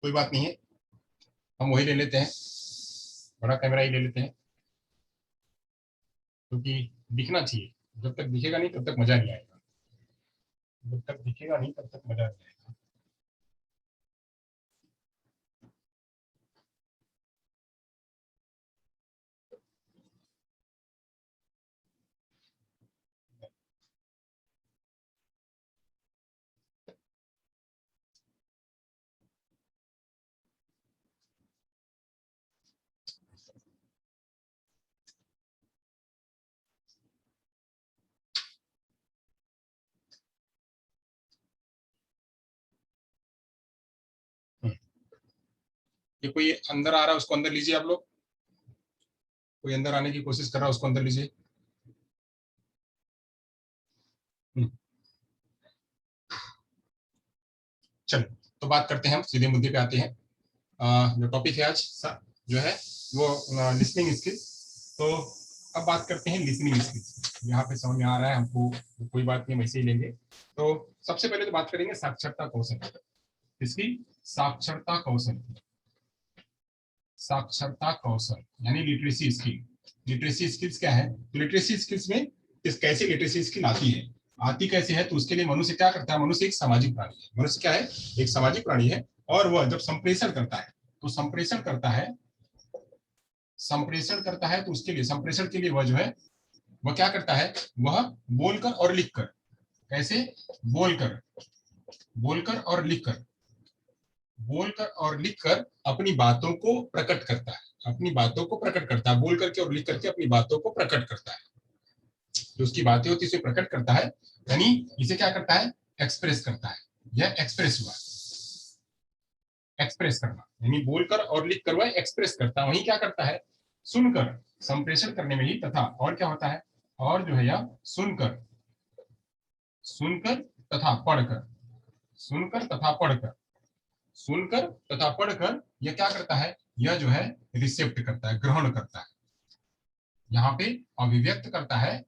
कोई बात नहीं है, हम वही ले लेते हैं, बड़ा कैमरा ही ले लेते हैं, क्योंकि दिखना चाहिए। जब तक दिखेगा नहीं तब तक मजा नहीं आएगा, जब तक दिखेगा नहीं तब तक मजा नहीं आएगा। ये कोई अंदर आ रहा है उसको अंदर लीजिए आप लोग, कोई अंदर आने की कोशिश कर रहा है उसको अंदर लीजिए। चलो, तो बात करते हैं, हम सीधे मुद्दे पे आते हैं। जो टॉपिक है आज जो है वो लिसनिंग स्किल। तो अब बात करते हैं लिसनिंग स्किल। यहाँ पे समझ में आ रहा है हमको, तो कोई बात नहीं, वैसे ही लेंगे। तो सबसे पहले तो बात करेंगे साक्षरता कौशल। इसकी साक्षरता कौशल, साक्षरता कौशल यानी लिटरेसी स्किल। लिटरेसी स्किल्स क्या है? तो लिटरेसी स्किल्स में इस कैसे लिटरेसी स्किल आती है, आती कैसे है? तो उसके लिए मनुष्य क्या करता है? मनुष्य एक सामाजिक प्राणी है। मनुष्य क्या है? एक सामाजिक प्राणी है। और वह जब संप्रेषण करता है, तो संप्रेषण करता है, संप्रेषण करता है, तो उसके लिए, संप्रेषण के लिए वह जो है वह क्या करता है? वह बोलकर और लिखकर, कैसे? बोलकर, बोलकर और लिखकर, बोलकर और लिखकर अपनी बातों को प्रकट करता है, अपनी बातों को प्रकट करता है, बोल करके और लिख करके अपनी बातों को प्रकट करता है। जो उसकी बातें होती है उसे प्रकट करता है, यानी इसे क्या करता है? एक्सप्रेस करता है। यह एक्सप्रेस हुआ, एक्सप्रेस करना, यानी बोलकर और लिख कर वह एक्सप्रेस करता है। वही क्या करता है? सुनकर, संप्रेषण करने में ही तथा और क्या होता है? और जो है यह सुनकर, सुनकर तथा पढ़कर, सुनकर तथा पढ़कर, सुनकर तथा पढ़कर यह क्या करता है? यह जो है रिसेप्ट करता है, ग्रहण करता है। यहाँ पे अभिव्यक्त करता है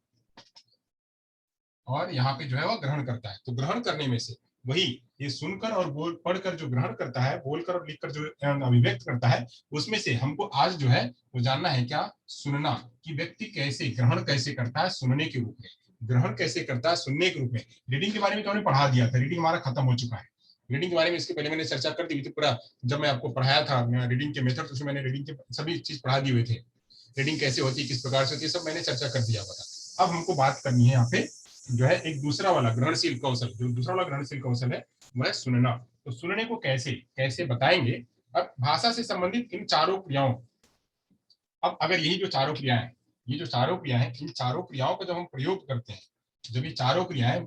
और यहाँ पे जो है वह ग्रहण करता है। तो ग्रहण करने में से वही ये सुनकर और बोल पढ़कर जो ग्रहण करता है, बोलकर और लिखकर जो अभिव्यक्त करता है, उसमें से हमको आज जो है वो जानना है क्या? सुनना, कि व्यक्ति कैसे ग्रहण कैसे करता है सुनने के रूप में, ग्रहण कैसे करता है सुनने के रूप में। रीडिंग के बारे में तो हमने पढ़ा दिया था, रीडिंग हमारा खत्म हो चुका है। रीडिंग के बारे में इसके पहले मैंने चर्चा कर दी थी पूरा, जब मैं आपको पढ़ाया था रीडिंग के मेथड, उसमें मैंने रीडिंग के सभी चीज पढ़ा दिए हुए थे। रीडिंग कैसे होती है, किस प्रकार से होती है, सब मैंने चर्चा कर दिया था। अब हमको बात करनी है यहाँ पे जो है एक दूसरा वाला ग्रहणशील कौशल। जो दूसरा वाला ग्रहणशील कौशल है वह सुनना। तो सुनने को कैसे कैसे बताएंगे? अब भाषा से संबंधित इन चारों क्रियाओं, अब अगर यही जो चारों क्रियाएं हैं, ये जो चारों क्रिया है, इन चारों क्रियाओं का जब हम प्रयोग करते हैं, जब ये चारों क्रियाएं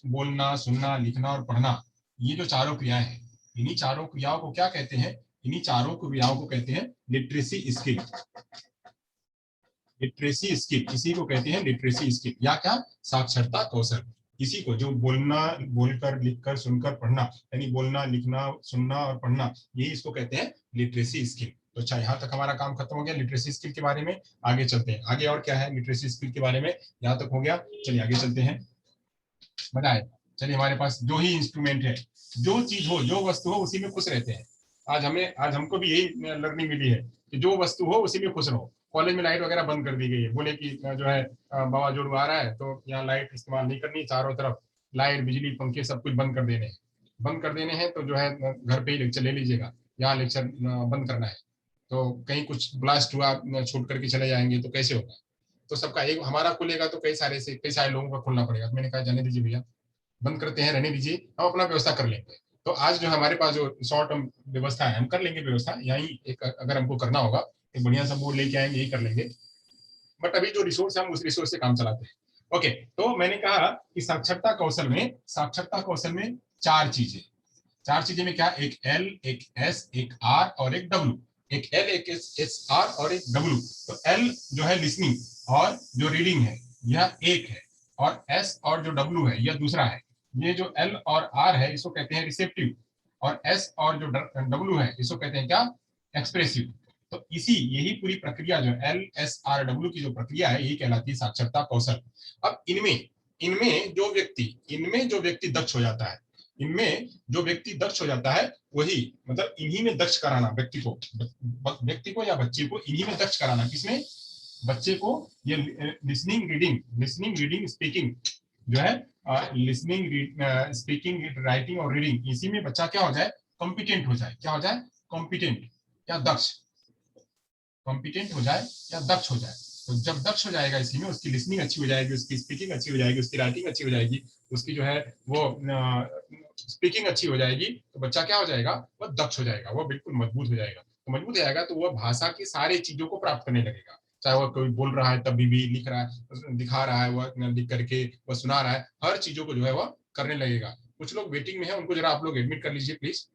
बोलना, सुनना, लिखना और पढ़ना, ये जो चारों क्रियाएं हैं, इन्हीं चारों क्रियाओं को क्या कहते हैं? इन्हीं चारों क्रियाओं को कहते हैं लिटरेसी स्किल। लिटरेसी स्किल, इसी को कहते हैं लिटरेसी स्किल, या क्या? साक्षरता कौशल। इसी को जो बोलना, बोलकर, लिखकर, सुनकर, पढ़ना, यानी बोलना, लिखना, सुनना और पढ़ना, यही इसको कहते हैं लिटरेसी स्किल। तो अच्छा, यहाँ तक हमारा काम खत्म हो गया लिटरेसी स्किल के बारे में। आगे चलते हैं, आगे और क्या है लिटरेसी स्किल के बारे में, यहाँ तक हो गया। चलिए आगे चलते हैं, मजा आएगा। चलिए, हमारे पास जो ही इंस्ट्रूमेंट है, जो चीज हो, जो वस्तु हो, उसी में खुश रहते हैं। आज हमको भी यही लर्निंग मिली है कि जो वस्तु हो उसी में खुश रहो। कॉलेज में लाइट वगैरह बंद कर दी गई है, बोले कि जो है बाबा जोड़ आ रहा है तो यहाँ लाइट इस्तेमाल नहीं करनी, चारों तरफ लाइट, बिजली, पंखे सब कुछ बंद कर देने हैं। बंद कर देने हैं तो जो है घर पे ही लेक्चर ले लीजिएगा, यहाँ लेक्चर बंद करना है। तो कहीं कुछ ब्लास्ट हुआ, छूट करके चले जाएंगे तो कैसे होगा? तो सबका एक हमारा खुलेगा तो कई सारे लोगों का खुलना पड़ेगा। मैंने कहा जाने दीजिए भैया, बंद करते हैं, रहने दीजिए, हम अपना व्यवस्था कर लेंगे। तो आज जो हमारे पास जो शॉर्ट टर्म व्यवस्था है, हम कर लेंगे व्यवस्था। यही एक अगर हमको करना होगा, एक बढ़िया सा बोर्ड लेके आएंगे, यही कर लेंगे। बट अभी जो रिसोर्स है हम उस रिसोर्स से काम चलाते हैं। ओके, तो मैंने कहा कि साक्षरता कौशल में चार चीजें, चार चीजें में क्या? एक एल, एक एस, एक आर और एक डब्ल्यू। एक एल, एक एस आर और एक डब्ल्यू। तो एल जो है लिसनिंग और जो रीडिंग है, यह एक है, और एस और जो डब्ल्यू है यह दूसरा है। ये जो एल और आर है इसको कहते हैं रिसेप्टिव, और एस और जो डब्ल्यू है इसको कहते हैं क्या? एक्सप्रेसिव। तो इसी यही पूरी प्रक्रिया जो एल एस आर डब्ल्यू की जो प्रक्रिया है, यही कहलाती है साक्षरता कौशल। अब इनमें इनमें जो व्यक्ति दक्ष हो जाता है, इनमें जो व्यक्ति दक्ष हो जाता है वही, मतलब इन्हीं में दक्ष कराना व्यक्ति को या बच्चे को इन्हीं में दक्ष कराना। किसमें? बच्चे को ये लिसनिंग रीडिंग स्पीकिंग जो है, लिसनिंग स्पीकिंग राइटिंग और रीडिंग, इसी में बच्चा क्या हो जाए? कॉम्पिटेंट हो जाए। क्या हो जाए? कॉम्पिटेंट या दक्ष। कॉम्पिटेंट हो जाए या दक्ष हो जाए। तो जब दक्ष हो जाएगा इसी में, उसकी लिसनिंग अच्छी हो जाएगी, उसकी स्पीकिंग अच्छी हो जाएगी, उसकी राइटिंग अच्छी हो जाएगी, उसकी जो है वो स्पीकिंग अच्छी हो जाएगी, तो बच्चा क्या हो जाएगा? वह दक्ष हो जाएगा, वह बिल्कुल मजबूत हो जाएगा। तो मजबूत हो जाएगा तो वह भाषा की सारी चीजों को प्राप्त करने लगेगा। चाहे वह कोई बोल रहा है तभी भी, लिख रहा है, दिखा रहा है, वह लिख करके वह सुना रहा है, हर चीजों को जो है वह करने लगेगा। कुछ लोग वेटिंग में है, उनको जरा आप लोग एडमिट कर लीजिए प्लीज।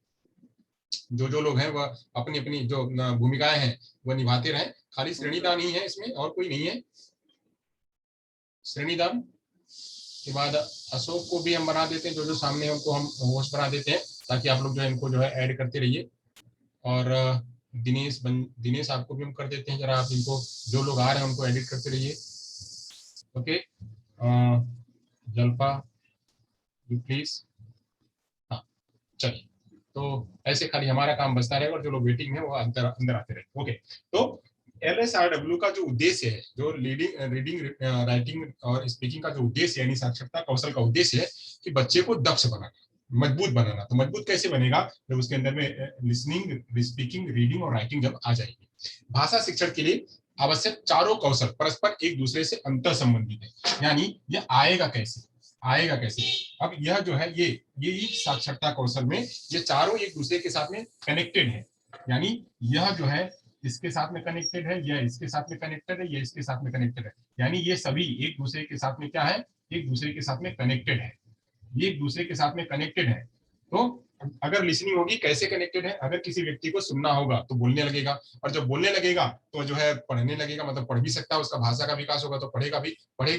जो लोग हैं वह अपनी अपनी जो भूमिकाएं हैं वह निभाते रहें। खाली श्रेणीदान ही है इसमें, और कोई नहीं है। श्रेणीदान के बाद अशोक को भी हम बना देते हैं, जो सामने है उनको हम होस्ट बना देते हैं, ताकि आप लोग जो है इनको जो है ऐड करते रहिए। और दिनेश आपको भी हम कर देते हैं, जरा आप इनको, जो लोग आ रहे हैं उनको एडिट करते रहिए। Okay, जल्पा please. हाँ, चलिए, तो ऐसे खाली हमारा काम बचता रहेगा और जो लोग वेटिंग में वो अंदर अंदर आते रहे। ओके, तो LSRW का जो उद्देश्य है, जो रीडिंग राइटिंग और स्पीकिंग का जो उद्देश्य है, यानी साक्षरता कौशल का उद्देश्य है कि बच्चे को दक्ष बनाना, मजबूत बनाना। तो मजबूत कैसे बनेगा? जब उसके अंदर में लिसनिंग, स्पीकिंग, रीडिंग और राइटिंग जब आ जाएगी। भाषा शिक्षण के लिए आवश्यक चारों कौशल परस्पर एक दूसरे से अंतर संबंधित है। यानी यह आएगा कैसे? आएगा कैसे? अब यह जो है ये साक्षरता कौशल में ये चारों एक दूसरे के साथ में कनेक्टेड है। यानी यह जो है इसके साथ में कनेक्टेड है, यह इसके साथ में कनेक्टेड है, यह इसके साथ में कनेक्टेड है। यानी ये सभी एक दूसरे के साथ में क्या है? एक दूसरे के साथ में कनेक्टेड है। ये एक दूसरे के साथ में कनेक्टेड है। तो अगर लिसनिंग होगी, कैसे कनेक्टेड है? अगर किसी व्यक्ति को सुनना होगा तो बोलने लगेगा, और जब बोलने लगेगा तो जो है पढ़ने लगेगा, मतलब पढ़ भी सकता है, उसका भाषा का विकास होगा, तो पढ़ेगा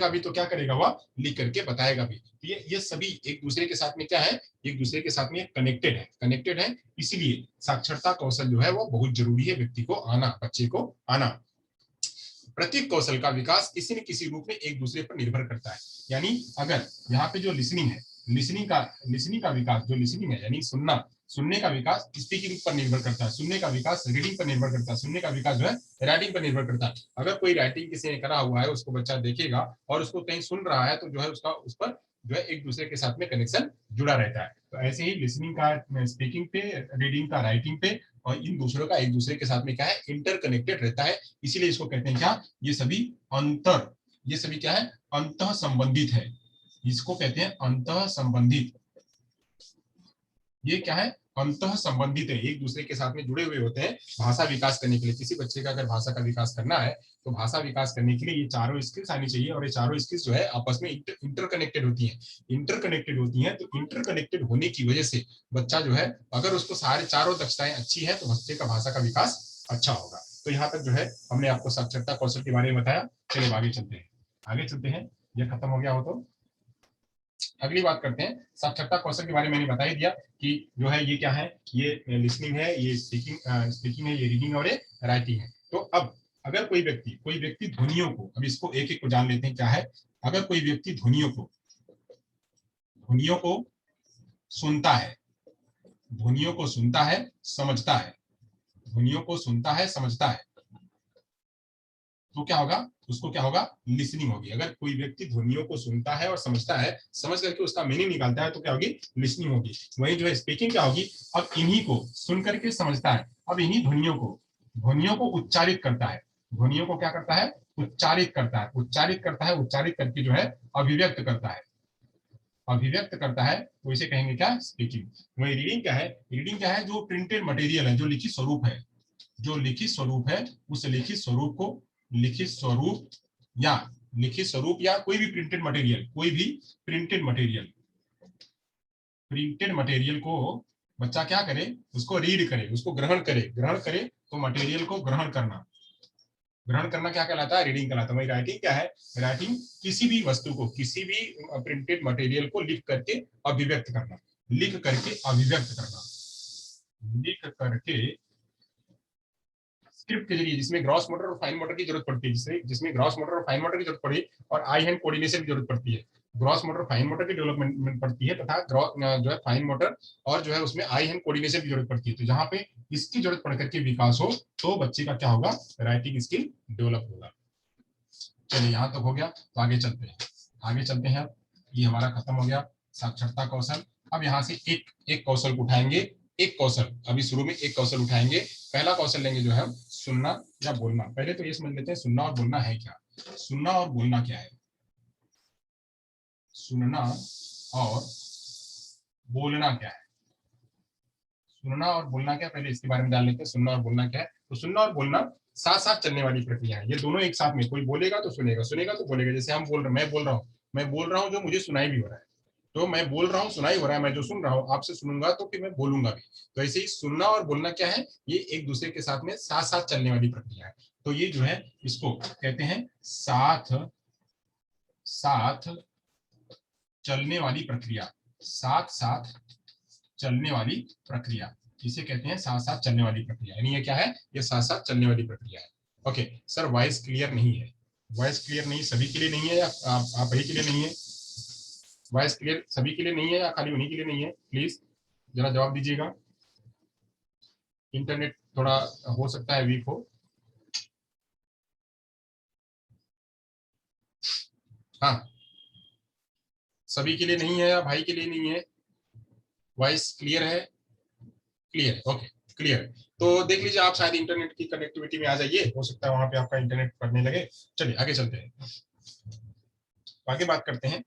भी तो क्या करेगा? वह लिख करके बताएगा भी। ये सभी एक दूसरे के साथ में क्या है? एक दूसरे के साथ में कनेक्टेड है। इसीलिए साक्षरता कौशल जो है वो बहुत जरूरी है व्यक्ति को आना, बच्चे को आना। प्रत्येक कौशल का विकास किसी न किसी रूप में एक दूसरे पर निर्भर करता है। यानी अगर यहाँ पे जो लिसनिंग है, लिसनिंग का विकास, जो लिसनिंग है यानी सुनने का विकास स्पीकिंग पर निर्भर करता है, सुनने का विकास रीडिंग पर निर्भर करता है, सुनने का विकास जो है राइटिंग पर निर्भर करता है। अगर कोई राइटिंग किसी ने करा हुआ है, उसको बच्चा देखेगा और उसको कहीं सुन रहा है, तो जो है उसका उस पर जो है एक दूसरे के साथ में कनेक्शन जुड़ा रहता है। तो ऐसे ही लिसनिंग का स्पीकिंग पे, रीडिंग का राइटिंग पे, और इन दूसरों का एक दूसरे के साथ में क्या है? इंटरकनेक्टेड रहता है। इसीलिए इसको कहते हैं क्या? ये सभी क्या है? अंतः संबंधित है। इसको कहते हैं अंतः संबंधित। ये क्या है? अंतः संबंधित है, एक दूसरे के साथ में जुड़े हुए होते हैं। भाषा विकास करने के लिए, किसी बच्चे का अगर भाषा का विकास करना है, तो भाषा विकास करने के लिए ये चारों स्किल्स आनी चाहिए, और ये चारों स्किल्स जो है आपस में इंटरकनेक्टेड होती हैं। तो इंटरकनेक्टेड होने की वजह से बच्चा जो है, अगर उसको सारे चारों दक्षताएं अच्छी है, तो बच्चे का भाषा का विकास अच्छा होगा। तो यहाँ तक जो है हमने आपको साक्षरता कौशल के बारे में बताया। चलिए आगे चलते हैं। यह खत्म हो गया हो तो अगली बात करते हैं। साक्षरता कौशल के बारे में मैंने बता ही दिया कि जो है ये क्या है? ये लिसनिंग है, ये स्पीकिंग है, ये रीडिंग और ये राइटिंग है। तो अब अगर कोई व्यक्ति ध्वनियों को, अब इसको एक एक को जान लेते हैं क्या है। अगर कोई व्यक्ति ध्वनियों को सुनता है, ध्वनियों को सुनता है, समझता है, ध्वनियों को सुनता है, समझता है, तो क्या होगा? उसको क्या होगा? लिसनिंग होगी। अगर कोई व्यक्ति ध्वनियों को सुनता है और समझता है, समझ करके उसका मीनिंग निकालता है, तो क्या होगी? लिसनिंग होगी। वही जो है स्पीकिंग क्या होगी? अब इन्हीं को सुन करके समझता है, अब इन्हीं ध्वनियों को उच्चारित करता है। ध्वनियों को क्या करता है? उच्चारित करता है, उच्चारित करके जो है अभिव्यक्त करता है, तो इसे कहेंगे क्या? स्पीकिंग। वही रीडिंग क्या है? जो प्रिंटेड मटेरियल है, जो लिखित स्वरूप है, उस लिखित स्वरूप या कोई भी प्रिंटेड मटेरियल को बच्चा क्या करे? उसको रीड करे, उसको ग्रहण करे। तो मटेरियल को ग्रहण करना क्या कहलाता है? रीडिंग कहलाता है। वही राइटिंग क्या है? राइटिंग किसी भी वस्तु को, किसी भी प्रिंटेड मटेरियल को लिख करके अभिव्यक्त करना, लिख करके स्क्रिप्ट के जरिए, जिसमें ग्रॉस मोटर और फाइन मोटर की जरूरत पड़ती है, जिसमें ग्रॉस मोटर और फाइन मोटर की जरूरत पड़ी और आई हैंड कोऑर्डिनेशन की जरूरत पड़ती है। ग्रॉस मोटर फाइन मोटर की डेवलपमेंट पड़ती है, तथा जो है फाइन मोटर और जो है उसमें आई हैंड कोऑर्डिनेशन की जरूरत पड़ती है। तो जहाँ पे इसकी जरूरत पड़ करके विकास हो तो बच्चे का क्या होगा, राइटिंग स्किल डेवलप होगा। चलिए यहाँ तक हो गया, तो आगे चलते हैं, आगे चलते हैं। अब ये हमारा खत्म हो गया साक्षरता कौशल। अब यहाँ से एक एक कौशल को उठाएंगे, एक कौशल अभी शुरू में एक कौशल उठाएंगे। पहला कौशल लेंगे जो है सुनना या बोलना। पहले तो ये समझ लेते हैं सुनना और बोलना है क्या। सुनना और बोलना क्या है, सुनना और बोलना क्या है, सुनना और बोलना क्या, पहले इसके बारे में जान लेते हैं। सुनना और बोलना क्या है। तो सुनना और बोलना साथ साथ चलने वाली प्रक्रिया है, ये दोनों एक साथ में, कोई बोलेगा तो सुनेगा, सुनेगा तो बोलेगा। जैसे हम बोल रहे, मैं बोल रहा हूँ जो मुझे सुनाई भी हो रहा है, तो मैं बोल रहा हूँ सुनाई हो रहा है, मैं जो सुन रहा हूँ आपसे सुनूंगा तो फिर मैं बोलूंगा भी। तो ऐसे ही सुनना और बोलना क्या है, ये एक दूसरे के साथ में साथ साथ चलने वाली प्रक्रिया है। तो ये जो है इसको कहते हैं साथ साथ चलने वाली प्रक्रिया, साथ साथ चलने वाली प्रक्रिया, इसे कहते हैं साथ साथ चलने वाली प्रक्रिया। यानी ये क्या है, ये साथ साथ चलने वाली प्रक्रिया है। ओके सर, वॉइस क्लियर नहीं है, वॉइस क्लियर नहीं सभी के लिए नहीं है या आप ही के लिए नहीं है, वॉइस क्लियर सभी के लिए नहीं है या खाली उन्हीं के लिए नहीं है, प्लीज जरा जवाब दीजिएगा। इंटरनेट थोड़ा हो सकता है वीक हो। हाँ, सभी के लिए नहीं है या भाई के लिए नहीं है, वॉइस क्लियर है, क्लियर है, ओके क्लियर है। तो देख लीजिए आप शायद इंटरनेट की कनेक्टिविटी में आ जाइए, हो सकता है वहां पे आपका इंटरनेट पढ़ने लगे। चलिए आगे चलते हैं, आगे बात करते हैं,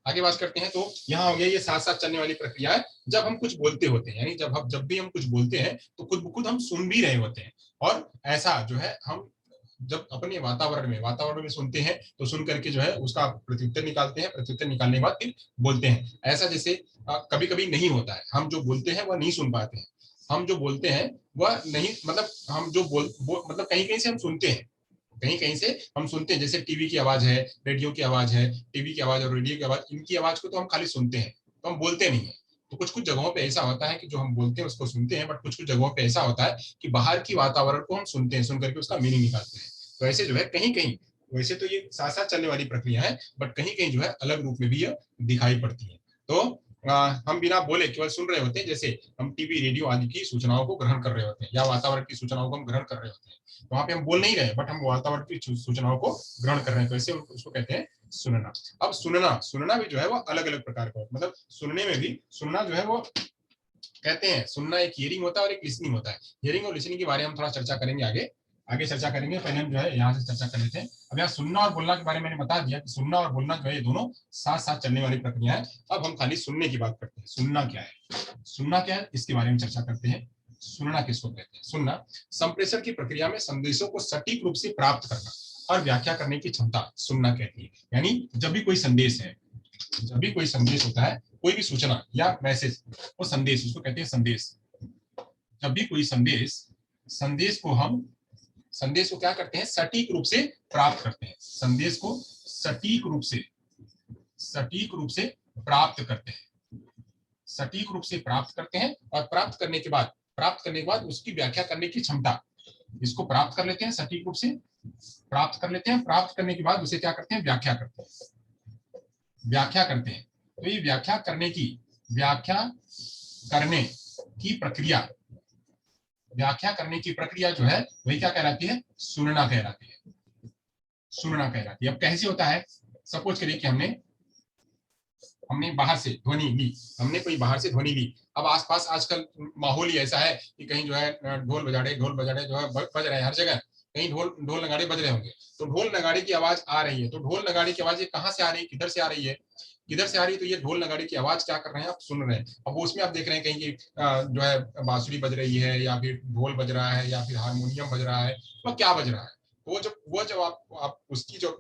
आगे बात करते हैं। तो यहाँ हो गया ये साथ साथ चलने वाली प्रक्रिया है जब हम कुछ बोलते होते हैं, यानी जब भी हम कुछ बोलते हैं तो खुद ब खुद हम सुन भी रहे होते हैं। और ऐसा जो है हम जब अपने वातावरण में सुनते हैं तो सुन करके जो है उसका प्रत्युत्तर निकालते हैं, प्रत्युत्तर निकालने के बाद फिर बोलते हैं। ऐसा जैसे कभी कभी नहीं होता है, हम जो बोलते हैं वह नहीं सुन पाते हैं, हम जो बोलते हैं वह नहीं, मतलब हम जो मतलब कहीं कहीं से हम सुनते हैं, कहीं कहीं से हम सुनते हैं। जैसे टीवी की आवाज है, रेडियो की आवाज है, टीवी की आवाज और रेडियो की आवाज, इनकी आवाज को तो हम खाली सुनते हैं, तो हम बोलते नहीं है। तो कुछ कुछ जगहों पे ऐसा होता है कि जो हम बोलते हैं उसको सुनते हैं, बट कुछ कुछ जगहों पे ऐसा होता है कि बाहर की वातावरण को हम सुनते हैं, सुन करके उसका मीनिंग निकालते हैं। तो ऐसे जो है कहीं कहीं, वैसे तो ये साथ साथ चलने वाली प्रक्रिया है, बट कहीं कहीं जो है अलग रूप में भी ये दिखाई पड़ती है। तो हम बिना बोले केवल सुन रहे होते हैं, जैसे हम टीवी रेडियो आदि की सूचनाओं को ग्रहण कर रहे होते हैं या वातावरण की सूचनाओं को हम ग्रहण कर रहे होते हैं। वहां पे हम बोल नहीं रहे, बट हम वातावरण की सूचनाओं को ग्रहण कर रहे हैं, तो ऐसे उसको कहते हैं सुनना। अब सुनना, सुनना भी जो है वो अलग अलग प्रकार का, मतलब सुनने में भी, सुनना जो है वो कहते हैं, सुनना एक हियरिंग होता है और एक लिसनिंग होता है। हियरिंग और लिसनिंग के बारे में हम थोड़ा चर्चा करेंगे आगे, आगे चर्चा करेंगे। पहले हम जो है यहाँ से चर्चा कर लेते हैं। अब यहाँ सुनना और बोलना के बारे में मैंने बता दिया कि सुनना और बोलना जो है ये दोनों साथ साथ चलने वाली प्रक्रिया है। अब हम खाली सुनने की बात करते हैं, सुनना क्या है, सुनना क्या है इसके बारे में चर्चा करते हैं। सुनना किसको कहते हैं, सुनना संप्रेषण की प्रक्रिया में संदेशों को सटीक रूप से प्राप्त करना और व्याख्या करने की क्षमता सुनना कहती है। यानी जब भी कोई संदेश है, जब भी कोई संदेश होता है, कोई भी सूचना या मैसेज, वो संदेश, उसको कहते हैं संदेश। जब भी कोई संदेश, संदेश को हम, संदेश को क्या करते हैं, सटीक रूप से प्राप्त करते हैं, संदेश को सटीक रूप से, सटीक रूप से प्राप्त करते हैं, सटीक रूप से प्राप्त करते हैं। और प्राप्त करने के बाद, प्राप्त करने के बाद उसकी व्याख्या करने की क्षमता, इसको प्राप्त कर लेते हैं, सटीक रूप से प्राप्त कर लेते हैं, प्राप्त करने के बाद उसे क्या करते हैं, व्याख्या करते हैं, व्याख्या करते हैं। तो ये व्याख्या करने की, व्याख्या करने की प्रक्रिया, व्याख्या करने की प्रक्रिया जो है वही क्या कहलाती है, सुनना कहलाती है, सुनना कहलाती है। अब कैसे होता है, सपोज करिए कि हमने हमने बाहर से ध्वनि ली, हमने कोई बाहर से ध्वनि ली। अब आसपास आजकल माहौल ही ऐसा है कि कहीं जो है ढोल बजाड़े जो है बज रहे हैं हर जगह, कहीं ढोल ढोल नगाड़े बज रहे होंगे, तो ढोल नगाड़े की आवाज आ रही है। तो ढोल नगाड़े की आवाज ये कहाँ से आ रही है, किधर से आ रही है, किधर से आ रही है, तो ये ढोल नगाड़े की आवाज क्या कर रहे हैं, आप सुन रहे हैं। अब उसमें आप देख रहे हैं कहीं की जो है बांसुरी बज रही है या फिर ढोल बज रहा है या फिर हारमोनियम बज रहा है, तो क्या बज रहा है। तो वो जब आप उसकी जो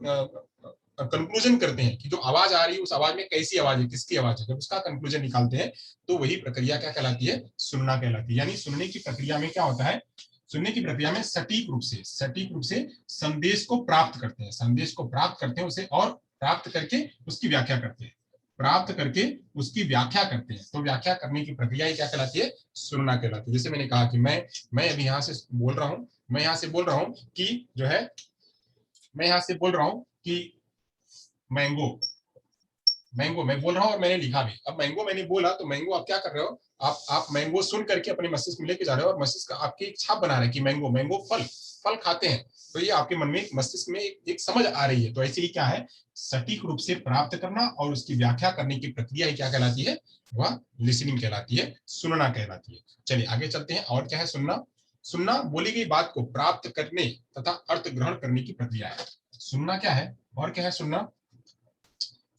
कंक्लूजन करते हैं कि जो आवाज आ रही है उस आवाज में कैसी आवाज है, किसकी आवाज है, जब उसका कंक्लूजन निकालते हैं तो वही प्रक्रिया क्या कहलाती है, सुनना कहलाती है। यानी सुनने की प्रक्रिया में क्या होता है, सुनने की प्रक्रिया में सटीक रूप से संदेश को प्राप्त करते हैं, संदेश को प्राप्त करते हैं, उसे और प्राप्त करके उसकी व्याख्या करते हैं, प्राप्त करके उसकी व्याख्या करते हैं। तो व्याख्या करने की प्रक्रिया ही क्या कहलाती है, सुनना कहलाती है। जैसे मैंने कहा कि मैं अभी यहाँ से बोल रहा हूँ, मैं यहाँ से बोल रहा हूँ कि जो है, मैं यहाँ से बोल रहा हूँ कि मैंगो, मैंगो मैं बोल रहा हूँ और मैंने लिखा भी। अब मैंगो मैंने बोला तो मैंगो आप क्या कर रहे हो, आप मैंगो सुन करके अपने मस्तिष्क में लेके जा रहे हो और मस्तिष्क आपकी एक छाप बना रहा है कि मैंगो मैंगो फल फल खाते हैं। तो ये आपके मन में मस्तिष्क में एक समझ आ रही है। तो ऐसे ही क्या है, सटीक रूप से प्राप्त करना और उसकी व्याख्या करने की प्रक्रिया ही क्या कहलाती है, वह लिसनिंग कहलाती है, सुनना कहलाती है। चलिए आगे चलते हैं। और क्या है सुनना? सुनना बोली गई बात को प्राप्त करने तथा अर्थ ग्रहण करने की प्रक्रिया है। सुनना क्या है और क्या है सुनना?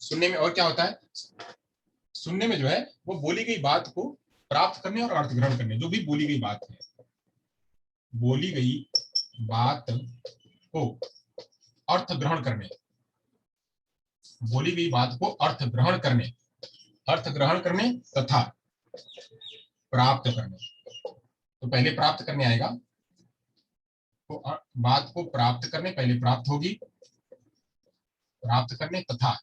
सुनने में और क्या होता है? सुनने में जो है वो बोली गई बात को प्राप्त करने और अर्थ ग्रहण करने, जो भी बोली गई बात है, बोली गई बात को अर्थ ग्रहण करने, बोली गई बात को अर्थ ग्रहण करने, अर्थ ग्रहण करने तथा प्राप्त करने। तो पहले प्राप्त करने आएगा, तो बात को प्राप्त करने, पहले प्राप्त होगी, प्राप्त करने तथा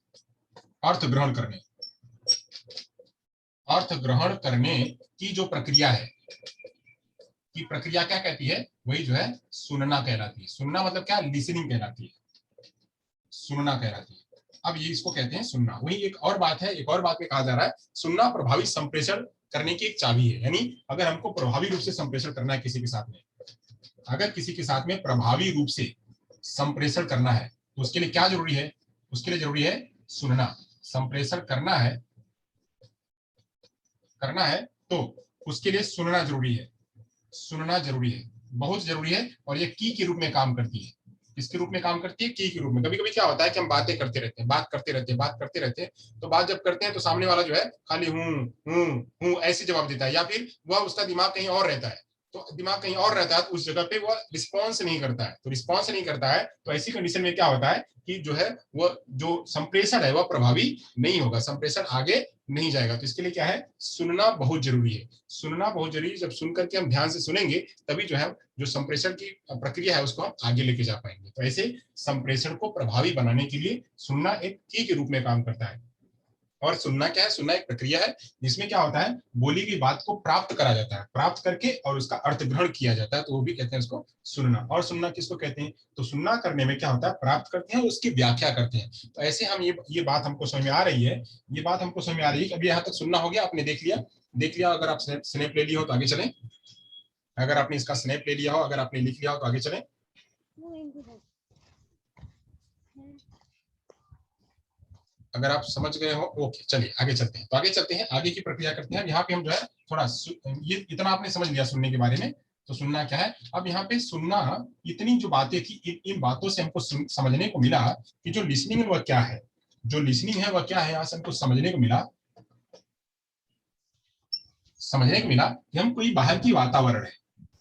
अर्थ ग्रहण करने। अर्थ ग्रहण करने की जो प्रक्रिया है, की प्रक्रिया क्या कहती है, वही जो है सुनना कहलाती है। सुनना मतलब क्या, लिसनिंग कहलाती है, सुनना कहलाती है। अब ये इसको कहते हैं सुनना। वही एक और बात है, एक और बात में कहा जा रहा है सुनना प्रभावी संप्रेषण करने की एक चाबी है। यानी अगर हमको प्रभावी रूप से संप्रेषण करना है किसी के साथ में, अगर किसी के साथ में प्रभावी रूप से संप्रेषण करना है तो उसके लिए क्या जरूरी है, उसके लिए जरूरी है सुनना। संप्रेषण करना है, करना है तो उसके लिए सुनना जरूरी है, सुनना जरूरी है, बहुत जरूरी है। और ये की के रूप में काम करती है। किसके रूप में काम करती है, की के रूप में। कभी कभी क्या होता है कि हम बातें करते रहते हैं, बात करते रहते हैं, बात करते रहते हैं, तो बात जब करते हैं तो सामने वाला जो है खाली हूं ऐसे जवाब देता है, या फिर वह उसका दिमाग कहीं और रहता है। तो दिमाग कहीं और रहता है तो उस जगह पे वह रिस्पॉन्स नहीं करता है। तो रिस्पॉन्स नहीं करता है तो ऐसी कंडीशन में क्या होता है कि जो है वह जो संप्रेषण है वह प्रभावी नहीं होगा, संप्रेषण आगे नहीं जाएगा। तो इसके लिए क्या है, सुनना बहुत जरूरी है। सुनना बहुत जरूरी है। जब सुन करके हम ध्यान से सुनेंगे तभी जो है जो संप्रेषण की प्रक्रिया है उसको हम आगे लेके जा पाएंगे। तो ऐसे संप्रेषण को प्रभावी बनाने के लिए सुनना एक की के रूप में काम करता है। और सुनना क्या है, सुनना एक प्रक्रिया है जिसमें क्या होता है, बोली गई बात को प्राप्त करा जाता है, प्राप्त करके और उसका अर्थ ग्रहण किया जाता है, तो वो भी कहते हैं उसको सुनना। और सुनना किसको कहते हैं, तो सुनना करने में क्या होता है, प्राप्त करते हैं उसकी व्याख्या करते हैं। तो ऐसे हम ये बात हमको समझ में आ रही है, ये बात हमको समझ में आ रही है कि अभी यहाँ तक सुनना हो गया, आपने देख लिया, देख लिया। अगर आप स्नैप ले लिया हो तो आगे चलें, अगर आपने इसका स्नैप ले लिया हो, अगर आपने लिख लिया हो तो आगे चलें। अगर आप समझ गए हो ओके, चलिए आगे चलते हैं। तो आगे चलते हैं, आगे की प्रक्रिया करते हैं। यहाँ पे हम जो है थोड़ा ये इतना आपने समझ लिया सुनने के बारे में। तो सुनना क्या है, अब यहाँ पे सुनना, इतनी जो बातें थी इन बातों से हमको समझने को मिला कि जो लिसनिंग है वह क्या है, जो लिसनिंग है वह क्या है। यहाँ से हमको समझने को मिला, समझने को मिला कि हम कोई बाहर की वातावरण है,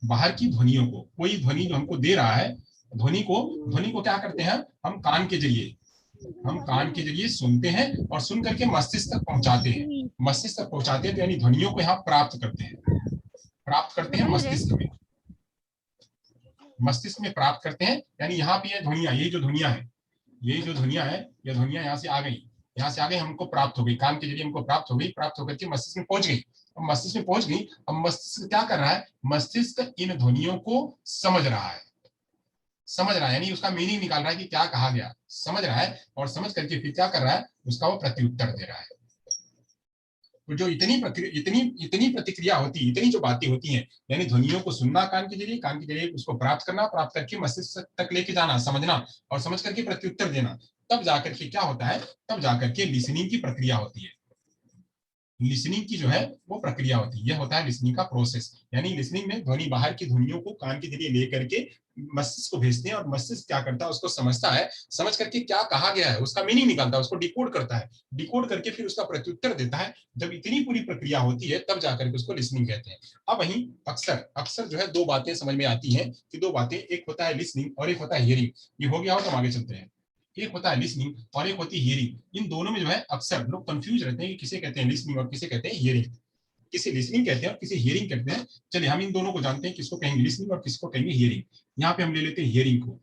बाहर की ध्वनियों को, कोई ध्वनि जो हमको दे रहा है, ध्वनि को क्या करते हैं हम कान के जरिए, हम कान के जरिए सुनते हैं और सुन करके मस्तिष्क तक पहुंचाते हैं, मस्तिष्क तक पहुंचाते हैं। तो यानी ध्वनियों को यहाँ प्राप्त करते हैं, प्राप्त करते हैं मस्तिष्क में, मस्तिष्क में प्राप्त करते हैं। यानी यहाँ पे ये ध्वनियां, यही जो ध्वनियां है, यही जो ध्वनियां है, ये ध्वनियां यहाँ से आ गई, यहाँ से आ गई, हमको प्राप्त हो गई, कान के जरिए हमको प्राप्त हो गई, प्राप्त होकर के मस्तिष्क में पहुंच गई। अब मस्तिष्क में पहुंच गई, अब मस्तिष्क क्या कर रहा है, मस्तिष्क इन ध्वनियों को समझ रहा है, समझ रहा है, यानी उसका मीनिंग निकाल रहा है कि क्या कहा गया, समझ रहा है। और समझ करके फिर क्या कर रहा है, उसका वो प्रत्युत्तर दे रहा है। तो जो इतनी इतनी प्रतिक्रिया होती, इतनी जो बातें होती हैं, यानी ध्वनियों को सुनना कान के जरिए, कान के जरिए उसको प्राप्त करना, प्राप्त करके मस्तिष्क तक लेके जाना, समझना, और समझ करके प्रत्युत्तर देना, तब जाकर के क्या होता है, तब जाकर के लिसनिंग की प्रक्रिया होती है। लिसनिंग की जो है वो प्रक्रिया होती है, यह होता है लिसनिंग का प्रोसेस। यानी लिसनिंग में ध्वनि, बाहर की ध्वनियों को कान के जरिए लेकर के मस्तिष्क को भेजते हैं और मस्तिष्क क्या करता है, उसको समझता है, समझ करके क्या कहा गया है उसका मीनिंग निकालता है, उसको डिकोड करता है, डिकोड करके फिर उसका प्रत्युत्तर देता है। जब इतनी पूरी प्रक्रिया होती है तब जाकर के उसको लिसनिंग कहते हैं। अब वहीं अक्सर अक्सर जो है दो बातें समझ में आती हैं कि दो बातें, एक होता है लिसनिंग और एक होता है हियरिंग। ये हो गया हो तो हम आगे चलते हैं। एक होता है लिसनिंग और एक होती है हियरिंग। इन दोनों में जो है अक्सर लोग कंफ्यूज रहते हैं कि किसे कहते हैं लिसनिंग और किसे कहते हैं हियरिंग, किसे लिसनिंग कहते हैं और किसे हियरिंग कहते हैं। चलिए हम इन दोनों को जानते हैं, किसको कहेंगे लिसनिंग और किसको कहेंगे हियरिंग। यहाँ पे हम ले लेते हैं हियरिंग को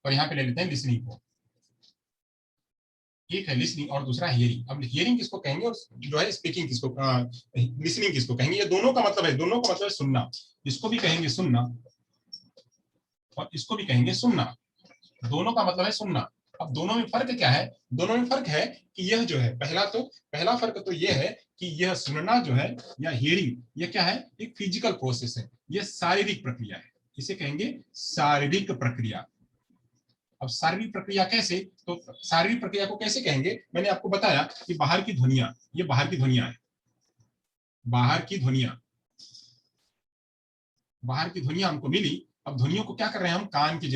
और यहाँ पे ले लेते हैं लिसनिंग को। एक है लिसनिंग और दूसरा हियरिंग। अब हियरिंग किसको कहेंगे और जो है स्पीकिंग किसको, लिसनिंग किसको कहेंगे। ये दोनों का मतलब है, दोनों का मतलब है सुनना। इसको भी कहेंगे सुनना और इसको भी कहेंगे सुनना, दोनों का मतलब है सुनना। अब दोनों में फर्क क्या है? दोनों में फर्क है कि यह जो है पहला फर्क तो यह है कि यह सुनना जो है या हियरिंग, यह क्या है? एक फिजिकल प्रोसेस है, यह शारीरिक प्रक्रिया है, इसे कहेंगे शारीरिक प्रक्रिया। अब शारीरिक प्रक्रिया कैसे? तो शारीरिक प्रक्रिया को कैसे कहेंगे? मैंने आपको बताया कि बाहर की ध्वनियां, ये बाहर की ध्वनियां है, बाहर की ध्वनियां, बाहर की ध्वनियां हमको मिली। अब ध्वनियों को क्या कर रहे हैं हम? कान के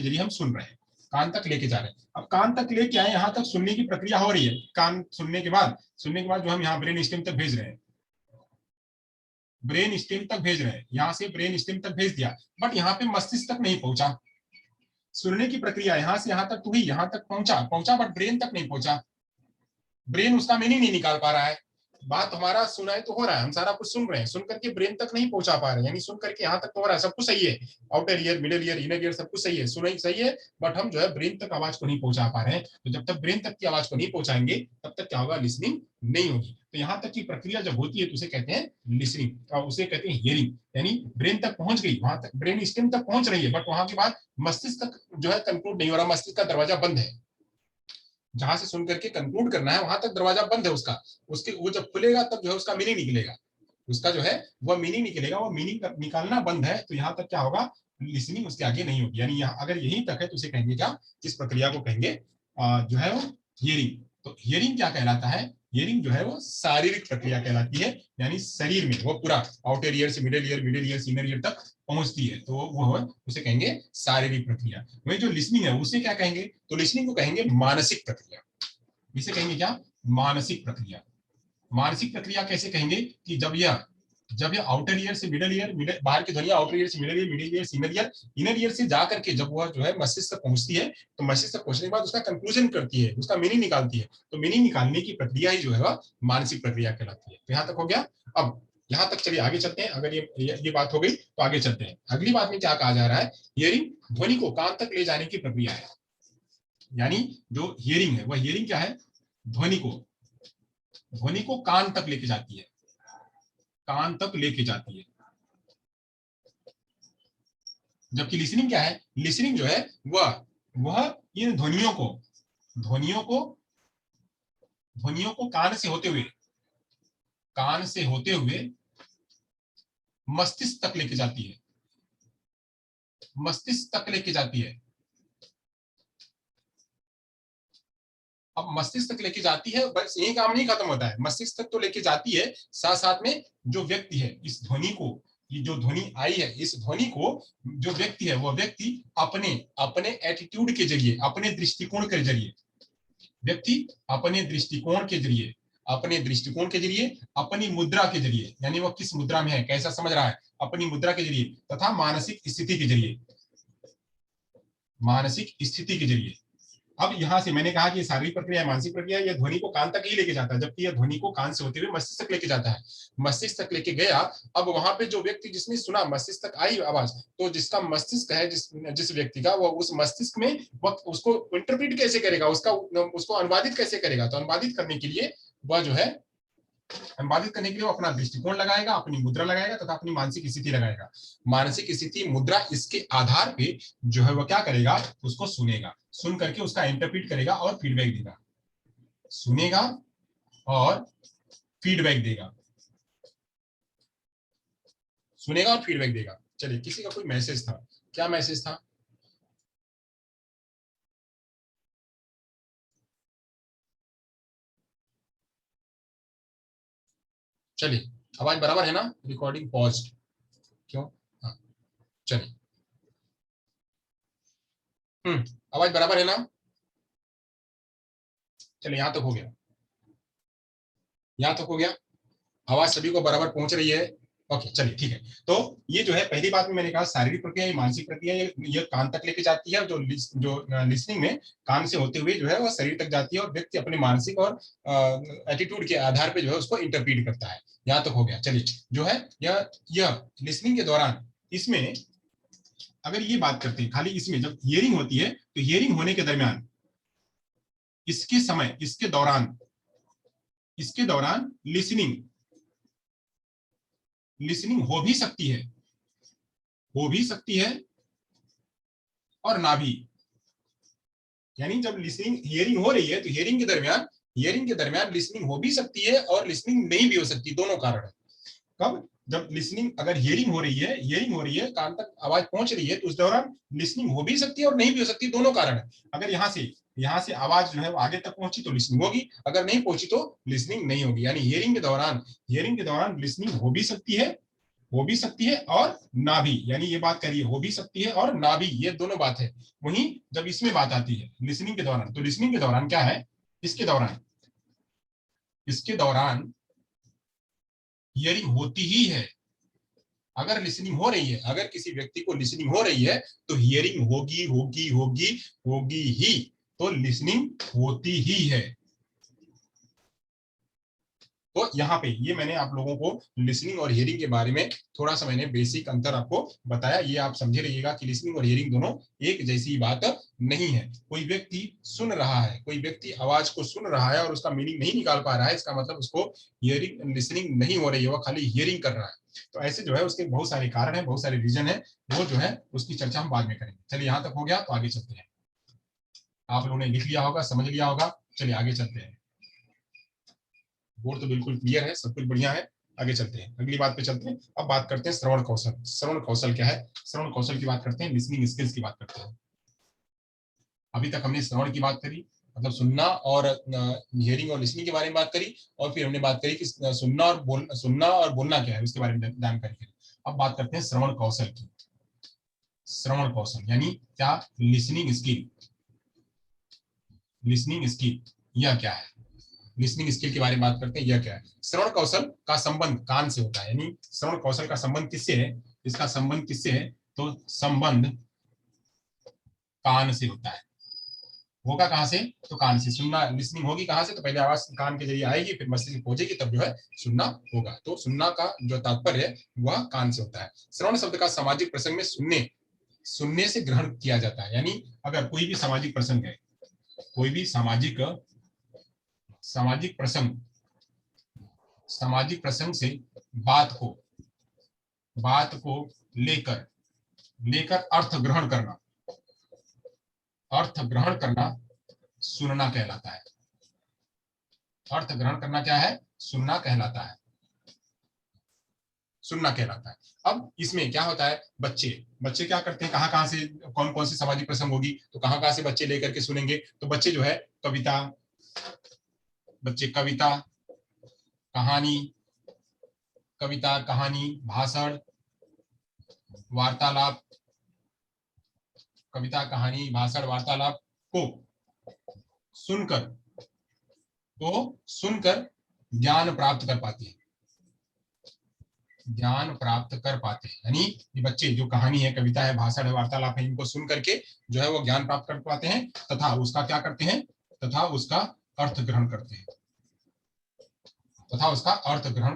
जरिए हम सुन रहे हैं, कान तक लेके जा रहे हैं। अब कान तक लेके आए, यहां तक सुनने की प्रक्रिया हो रही है। कान सुनने के बाद जो हम यहाँ ब्रेन स्टेम तक भेज रहे हैं, ब्रेन स्टेम तक भेज रहे हैं, यहाँ से ब्रेन स्टेम तक भेज दिया, बट यहाँ पे मस्तिष्क तक नहीं पहुंचा। सुनने की प्रक्रिया यहाँ से यहाँ तक हुई, यहाँ तक पहुंचा पहुंचा बट ब्रेन तक नहीं पहुंचा। ब्रेन उसका मीनिंग नहीं निकाल पा रहा है। बात हमारा सुनाई तो हो रहा है, हम सारा कुछ सुन रहे हैं, सुन करके ब्रेन तक नहीं पहुंचा पा रहे हैं, यानी सुन करके यहाँ तक तो हो रहा है, सब कुछ सही है, outer ear, middle ear, inner ear सब कुछ सही है, सुनाई सही है, बट हम जो है ब्रेन तक आवाज को नहीं पहुंचा पा रहे हैं। तो जब तक ब्रेन तक की आवाज को नहीं पहुंचाएंगे तब तक क्या होगा? लिसनिंग नहीं होगी। तो यहाँ तक की प्रक्रिया जब होती है तो उसे कहते हैं लिसनिंग, और उसे कहते हैं हियरिंग, यानी ब्रेन तक पहुंच गई, वहां तक ब्रेन स्टेम तक पहुंच रही है, बट वहां के बाद मस्तिष्क तक जो है कंक्लूड नहीं हो रहा, मस्तिष्क का दरवाजा बंद है। जहां से सुन करके कंक्लूड करना है वहां तक दरवाजा बंद है उसका, उसके वो जब खुलेगा तब जो है उसका मीनिंग निकलेगा, उसका जो है वह मीनिंग निकलेगा, वो मीनिंग निकालना बंद है, तो यहाँ तक क्या होगा? लिसनिंग उसके आगे नहीं होगी। यानी यहाँ अगर यहीं तक है तो उसे कहेंगे क्या? इस प्रक्रिया को कहेंगे जो है वो हियरिंग। तो हियरिंग क्या कहलाता है? हियरिंग जो है वो शारीरिक प्रक्रिया कहलाती है, यानी शरीर में वो पूरा आउटर ईयर से मिडिल ईयर से इनर ईयर तक पहुंचती है, तो वो उसे कहेंगे शारीरिक प्रक्रिया। वही जो लिसनिंग है उसे क्या कहेंगे? तो लिसनिंग को कहेंगे मानसिक प्रक्रिया। इसे कहेंगे क्या? मानसिक प्रक्रिया। मानसिक प्रक्रिया कैसे कहेंगे? कि जब यह आउटर ईयर से मिडिल ईयर, बाहर की ध्वनिया आउटर ईयर से मिडिल ईयर से इनर ईयर से जाकर के जब वह जो है मस्तिष्क तक पहुंचती है, तो मस्तिष्क तक पहुंचने के बाद उसका कंक्लूजन करती है, उसका मीनिंग निकालती है, तो मीनिंग निकालने की प्रक्रिया ही जो है वह मानसिक प्रक्रिया कहलाती है। तो यहाँ तक हो गया। अब यहाँ तक चलिए आगे चलते हैं। अगर ये बात हो गई तो आगे चलते हैं। अगली बात में क्या कहा जा रहा है? हियरिंग ध्वनि को कान तक ले जाने की प्रक्रिया है। यानी जो हियरिंग है, वह हियरिंग क्या है? ध्वनि को कान तक लेके जाती है, कान तक लेके जाती है। जबकि लिसनिंग क्या है? लिसनिंग जो है वह इन ध्वनियों को कान से होते हुए मस्तिष्क तक लेके जाती है, मस्तिष्क तक लेके जाती है। अब मस्तिष्क तक लेके जाती है, बस यही काम नहीं खत्म होता है, मस्तिष्क तक तो लेके जाती है, साथ साथ में जो व्यक्ति है इस ध्वनि को, ये जो ध्वनि आई है इस ध्वनि को जो व्यक्ति है वह व्यक्ति अपने अपने एटीट्यूड के जरिए, अपने दृष्टिकोण के जरिए, व्यक्ति अपने दृष्टिकोण के जरिए, अपनी मुद्रा के जरिए, यानी वह किस मुद्रा में है, कैसा समझ रहा है, अपनी मुद्रा के जरिए, तथा मानसिक स्थिति के जरिए। अब यहां से मैंने कहा कि शारीरिक प्रक्रिया, मानसिक प्रक्रिया, यह ध्वनि को कान तक ही लेके जाता है, जबकि यह ध्वनि को कान से होते हुए मस्तिष्क तक लेके जाता है। मस्तिष्क तक लेके गया, अब वहां पे जो व्यक्ति जिसने सुना, मस्तिष्क तक आई आवाज, तो जिसका मस्तिष्क है, जिस व्यक्ति का, वो उस मस्तिष्क में वह उसको इंटरप्रिट कैसे करेगा, उसको अनुवादित कैसे करेगा? तो अनुवादित करने के लिए वह जो है, अनुवादित करने के लिए वो अपना दृष्टिकोण लगाएगा, अपनी मुद्रा लगाएगा तथा अपनी मानसिक स्थिति लगाएगा। मानसिक स्थिति, मुद्रा, इसके आधार पे जो है वो क्या करेगा? उसको सुनेगा, सुन करके उसका इंटरप्रिट करेगा और फीडबैक देगा। सुनेगा और फीडबैक देगा, सुनेगा और फीडबैक देगा। चलिए, किसी का कोई मैसेज था, क्या मैसेज था? चलिए, आवाज बराबर है ना? रिकॉर्डिंग पॉज क्यों? हाँ, चलिए। आवाज बराबर है ना? चलिए, यहां तक हो गया, यहां तक हो गया। आवाज सभी को बराबर पहुंच रही है? ओके, चलिए ठीक है। तो ये जो है पहली बात में मैंने कहा शारीरिक प्रक्रिया, ये मानसिक प्रक्रिया, ये कान तक लेके जाती है, जो लिसनिंग में कान से होते हुए जो है वो शरीर तक जाती है, और व्यक्ति अपने मानसिक और एटीट्यूड के आधार पे जो है उसको इंटरप्रीट करता है। यहाँ तक हो गया। चलिए, जो है यह लिसनिंग के दौरान, इसमें अगर ये बात करते हैं खाली इसमें, जब हियरिंग होती है तो हियरिंग होने के दरमियान, इसके समय, इसके दौरान लिसनिंग लिसनिंग हो भी सकती है और ना भी। यानी जब लिसनिंग हियरिंग हो रही है तो हियरिंग के दरमियान लिसनिंग हो भी सकती है और लिसनिंग नहीं भी हो सकती, दोनों कारण है। कब? जब लिसनिंग, अगर हियरिंग हो रही है, कान तक आवाज पहुंच रही है, तो उस दौरान लिसनिंग हो भी सकती है और नहीं भी हो सकती, दोनों कारण है। अगर यहाँ से आवाज जो है वो आगे तक पहुंची तो लिसनिंग होगी, अगर नहीं पहुंची तो लिसनिंग नहीं होगी। यानी हियरिंग के दौरान लिसनिंग हो भी सकती है और ना भी, यानी ये बात करिए, हो भी सकती है और ना भी, ये दोनों बात है। वहीं जब इसमें बात आती है लिसनिंग के दौरान, तो लिसनिंग के दौरान क्या है, इसके दौरान हियरिंग होती ही है। अगर लिसनिंग हो रही है, अगर किसी व्यक्ति को लिसनिंग हो रही है तो हियरिंग होगी ही, तो लिसनिंग होती ही है। तो यहाँ पे ये मैंने आप लोगों को लिसनिंग और हियरिंग के बारे में थोड़ा सा मैंने बेसिक अंतर आपको बताया। ये आप समझे रहिएगा कि लिसनिंग और हियरिंग दोनों एक जैसी बात नहीं है। कोई व्यक्ति सुन रहा है, कोई व्यक्ति आवाज को सुन रहा है और उसका मीनिंग नहीं निकाल पा रहा है, इसका मतलब उसको लिसनिंग नहीं हो रही है, वो खाली हियरिंग कर रहा है। तो ऐसे जो है उसके बहुत सारे कारण है, बहुत सारे रीजन है, वो जो है उसकी चर्चा हम बाद में करेंगे। चलिए यहाँ तक हो गया, तो आगे चलते हैं। आप लोगों ने लिख लिया होगा, समझ लिया होगा। चलिए आगे चलते हैं। बोर्ड तो बिल्कुल क्लियर है, सब कुछ बढ़िया है। आगे चलते हैं, अगली बात पे चलते हैं। अब बात करते हैं श्रवण कौशल। श्रवण कौशल क्या है? श्रवण कौशल की बात करते हैं, लिसनिंग स्किल्स की बात करते हैं। अभी तक हमने श्रवण की बात करी, मतलब सुनना और हियरिंग और लिसनिंग के बारे में बात करी, और फिर हमने बात करी कि सुनना और बोलना क्या है, उसके बारे में जानकारी करी। अब बात करते हैं श्रवण कौशल की। श्रवण कौशल यानी क्या? लिसनिंग स्किल यह क्या है? लिसनिंग स्किल के बारे में बात करते हैं, यह क्या है? श्रवण कौशल का संबंध कान से होता है, यानी श्रवण कौशल का संबंध किससे है? इसका संबंध किससे है? तो संबंध कान से होता है। होगा कहां से? तो कान से। सुनना, लिसनिंग होगी कहां से? तो पहले आवाज कान के जरिए आएगी, फिर मस्तिष्क पहुंचेगी, तब जो है सुनना होगा। तो सुनना का जो तात्पर्य है वह कान से होता है। श्रवण शब्द का सामाजिक प्रसंग में सुनने से ग्रहण किया जाता है। यानी अगर कोई भी सामाजिक प्रसंग है, कोई भी सामाजिक प्रसंग से बात को लेकर अर्थ ग्रहण करना सुनना कहलाता है। अर्थ ग्रहण करना क्या है? सुनना कहलाता है। अब इसमें क्या होता है? बच्चे क्या करते हैं? कहां से, कौन कौन सी सामाजिक प्रसंग होगी तो कहां से बच्चे लेकर के सुनेंगे? तो बच्चे जो है कविता, कहानी, भाषण, वार्तालाप, को सुनकर ज्ञान प्राप्त कर पाते हैं। यानी ये बच्चे जो कहानी है, कविता है, भाषण है, वार्तालाप है, इनको सुन करके जो है वो ज्ञान प्राप्त कर पाते हैं, तथा उसका क्या करते हैं? तथा उसका अर्थ ग्रहण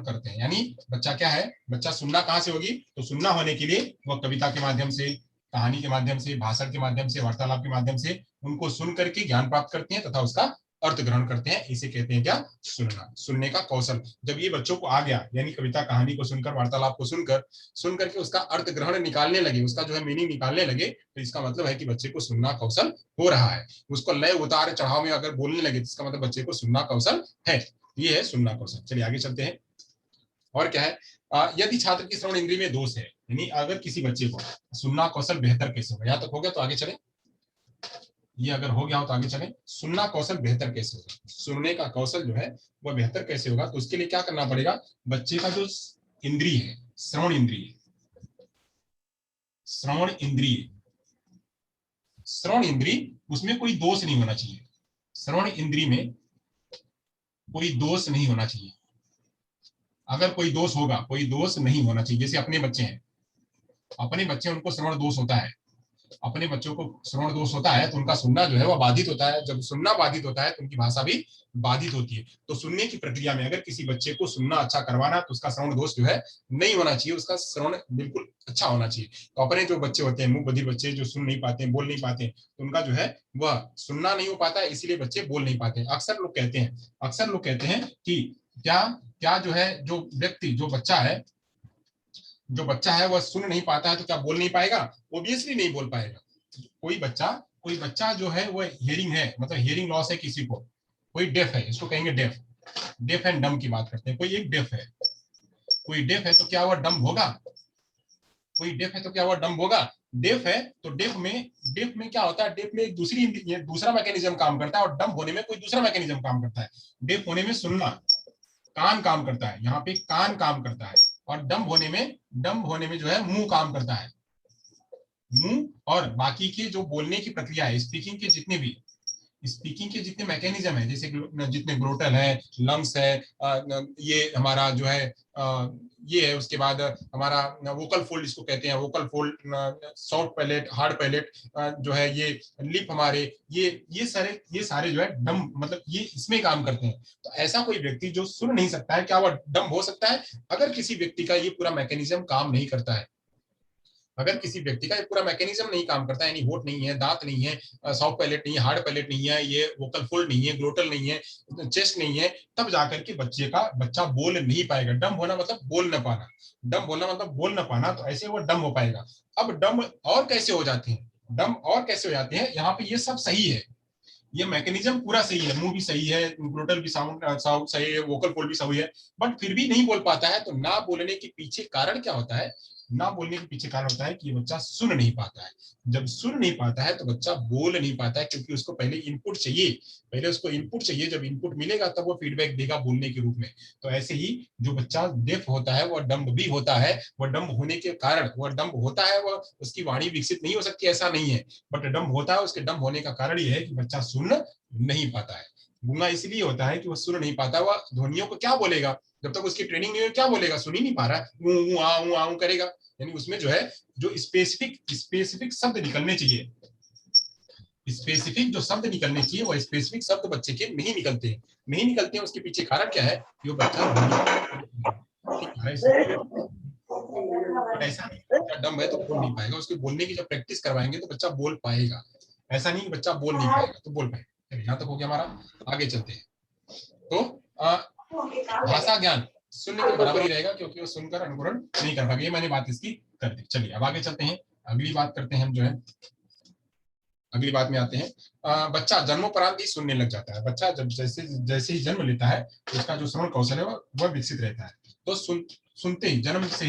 करते हैं। यानी बच्चा क्या है? बच्चा सुनना कहां से होगी? तो सुनना होने के लिए वह कविता के माध्यम से, कहानी के माध्यम से, भाषण के माध्यम से, वार्तालाप के माध्यम से उनको सुन करके ज्ञान प्राप्त करते हैं तथा उसका अर्थ ग्रहण करते हैं। इसे कहते हैं क्या? सुनने का कौशल। जब ये बच्चों को आ गया, यानी कविता, कहानी को सुनकर, वार्तालाप को सुन करके उसका अर्थ ग्रहण निकालने लगे, उसका जो है मीनिंग निकालने लगे, तो इसका मतलब है कि बच्चे को सुनना कौशल हो रहा है। उसको लय, उतार, चढ़ाव में अगर बोलने लगे तो इसका मतलब बच्चे को सुनना कौशल है। ये है सुनना कौशल। चलिए आगे चलते हैं। और क्या है? यदि छात्र की श्रवण इंद्रिय में दोष है, यानी अगर किसी बच्चे को सुनना कौशल बेहतर कैसे होगा? यहाँ तक हो गया, तो आगे चले। ये अगर हो गया हो तो आगे चले। सुनना कौशल बेहतर कैसे होगा? सुनने का कौशल जो है वह बेहतर कैसे होगा? तो उसके लिए क्या करना पड़ेगा? बच्चे का जो इंद्रिय है, श्रवण इंद्रिय, उसमें कोई दोष नहीं होना चाहिए। श्रवण इंद्रिय में कोई दोष नहीं होना चाहिए। अगर कोई दोष होगा, कोई दोष नहीं होना चाहिए। जैसे अपने बच्चे उनको श्रवण दोष होता है, अपने बच्चों को श्रवण दोष होता है तो उनका सुनना जो है वह बाधित होता है। जब सुनना बाधित होता है तो उनकी भाषा भी बाधित होती है। तो सुनने की प्रक्रिया में अगर किसी बच्चे को सुनना अच्छा करवाना तो उसका श्रवण दोष जो है नहीं होना चाहिए, उसका श्रवण बिल्कुल अच्छा होना चाहिए। तो अपने जो बच्चे होते हैं, मुंह बधिर बच्चे जो सुन नहीं पाते, बोल नहीं पाते, तो उनका जो है वह सुनना नहीं हो पाता है, इसीलिए बच्चे बोल नहीं पाते। अक्सर लोग कहते हैं कि क्या क्या जो है, जो बच्चा है वह सुन नहीं पाता है तो क्या बोल नहीं पाएगा? ओबियसली नहीं बोल पाएगा। कोई बच्चा कोई बच्चा जो है वो हियरिंग है, मतलब हियरिंग लॉस है किसी को, कोई डेफ है, इसको कहेंगे डेफ। डेफ एंड डम की बात करते हैं। कोई एक डेफ है, कोई डेफ है तो क्या हुआ, डम होगा? कोई डेफ है तो क्या हुआ, डम होगा? डेफ है तो डेफ में क्या होता है, डेफ में एक दूसरा मैकेनिज्म काम करता है, और डम होने में कोई दूसरा मैकेनिज्म काम करता है। डेफ होने में सुनना, कान काम करता है, यहाँ पे कान काम करता है, और डम होने में जो है मुंह काम करता है, मुंह। और बाकी के जो बोलने की प्रक्रिया है, स्पीकिंग के जितने मैकेनिज्म है, जैसे जितने ग्लोटल है, लंग्स है, ये हमारा जो है ये है, उसके बाद हमारा वोकल फोल्ड इसको कहते हैं, vocal fold, soft palate, hard palate जो है, ये लिप हमारे, ये सारे जो है डम, मतलब ये इसमें काम करते हैं। तो ऐसा कोई व्यक्ति जो सुन नहीं सकता है, क्या वह डम हो सकता है? अगर किसी व्यक्ति का ये पूरा मैकेनिज्म काम नहीं करता है, अगर किसी व्यक्ति का ये पूरा मैकेनिज्म नहीं काम करता है, यानी होठ नहीं है, दांत नहीं है, सॉफ्ट पैलेट नहीं है, हार्ड पैलेट नहीं है, ये वोकल फोल्ड नहीं है, ग्लोटल नहीं है, चेस्ट नहीं है, तब जाकर के बच्चा बोल नहीं पाएगा। डम होना मतलब बोल न पाना, डम बोलना मतलब बोल न पाना, तो ऐसे वो डम हो पाएगा। अब डम और कैसे हो जाते हैं, डम और कैसे हो जाते हैं? यहाँ पे ये सब सही है, ये मैकेनिज्म पूरा सही है, मुंह भी सही है, ग्लोटल भी साउंड सही है, वोकल फोल्ड भी सही है, बट फिर भी नहीं बोल पाता है। तो ना बोलने के पीछे कारण क्या होता है? ना बोलने के पीछे कारण होता है कि ये बच्चा सुन नहीं पाता है। जब सुन नहीं पाता है तो बच्चा बोल नहीं पाता है, क्योंकि उसको पहले इनपुट चाहिए, जब इनपुट मिलेगा तब वो फीडबैक देगा बोलने के रूप में। तो ऐसे ही जो बच्चा डेफ होता है वह डम्ब भी होता है, वह डम्ब होने के कारण, वह डम्ब होता है, वह उसकी वाणी विकसित नहीं हो सकती, ऐसा नहीं है, बट डम्ब होता है। उसके डम्ब होने का कारण यह है कि बच्चा सुन नहीं पाता है। गूंगा इसलिए होता है कि वह सुन नहीं पाता, वह ध्वनियों को क्या बोलेगा, जब तक उसकी ट्रेनिंग नहीं हुई, क्या बोलेगा? सुन ही नहीं पा रहा है, ऊ आ करेगा। यानी उसमें जो है, जो स्पेसिफिक शब्द निकलने चाहिए, स्पेसिफिक जो शब्द निकलने चाहिए, वो स्पेसिफिक शब्द बच्चे के नहीं निकलते हैं। उसके पीछे कारण क्या है? कि वो बच्चा ऐसा नहीं, बच्चा डम है तो बोल नहीं पाएगा, उसके बोलने की जब प्रैक्टिस करवाएंगे तो बच्चा बोल पाएगा। ऐसा नहीं बच्चा बोल नहीं पाएगा तो बोल पाएगा। यहाँ तक हो गया हमारा। आगे चलते हैं। तो भाषा ज्ञान सुनने के बराबर ही रहेगा, क्योंकि वो सुनकर अनुकरण नहीं कर पाएगा। ये मैंने बात इसकी कर दी। चलिए अब आगे चलते हैं, अगली बात करते हैं हम जो है, अगली बात में आते हैं। बच्चा जन्मोपरांत ही सुनने लग जाता है। बच्चा जब जैसे ही जन्म लेता है तो उसका जो श्रवण कौशल है वह विकसित रहता है। तो सुनते ही, जन्म से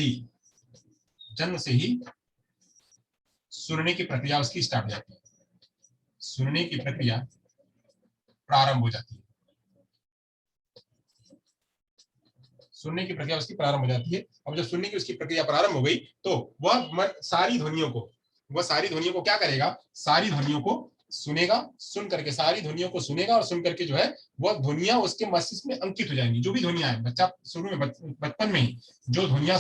ही सुनने की प्रक्रिया उसकी स्टार्ट हो जाती है, सुनने की प्रक्रिया प्रारंभ हो जाती है, सुनने की प्रक्रिया उसकी प्रारंभ हो जाती है। अब जब सुनने की उसकी प्रक्रिया प्रारंभ हो गई तो वह सारी ध्वनियों को क्या करेगा? सारी ध्वनियों को सुनेगा, सुन करके सारी ध्वनियों को सुनेगा, और सुन करके जो है वह ध्वनियां उसके मस्तिष्क में अंकित हो जाएंगी। जो भी ध्वनियां है, बच्चा शुरू में बचपन में ही जो ध्वनियां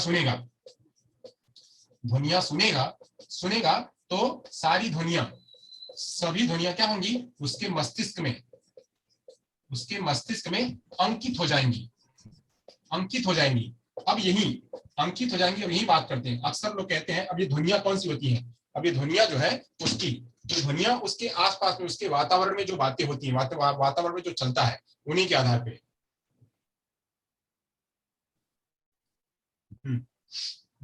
सुनेगा तो सारी ध्वनियां, सभी ध्वनियां क्या होंगी? उसके मस्तिष्क में अंकित हो जाएंगी, अब यही अंकित हो जाएंगी। अब यही बात करते हैं, अक्सर लोग कहते हैं अब ये ध्वनियां कौन सी होती हैं? अब ये ध्वनियां जो है उसकी, जो ध्वनियां उसके आसपास में, उसके वातावरण में जो बातें होती हैं, वातावरण में जो चलता है, उन्हीं के आधार पे।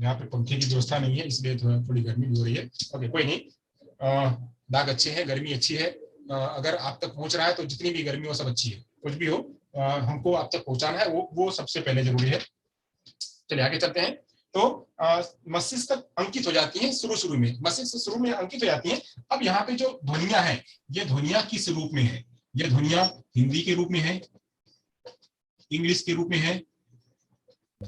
यहाँ पे पंखे की व्यवस्था नहीं है, इसलिए थोड़ी गर्मी भी हो रही है। ओके, कोई नहीं, दाग अच्छे हैं, गर्मी अच्छी है। अगर आप तक पहुंच रहा है तो जितनी भी गर्मी हो सब अच्छी है, कुछ भी हो हमको आप तक पहुंचाना है, वो सबसे पहले जरूरी है। चलिए आगे चलते हैं। तो मस्तिष्क तक अंकित हो जाती है, शुरू में मस्तिष्क शुरू में अंकित हो जाती है। अब यहाँ पे जो ध्वनियां हैं, ये ध्वनियां किस रूप में है? ये ध्वनियां हिंदी के रूप में है, इंग्लिश के रूप में है,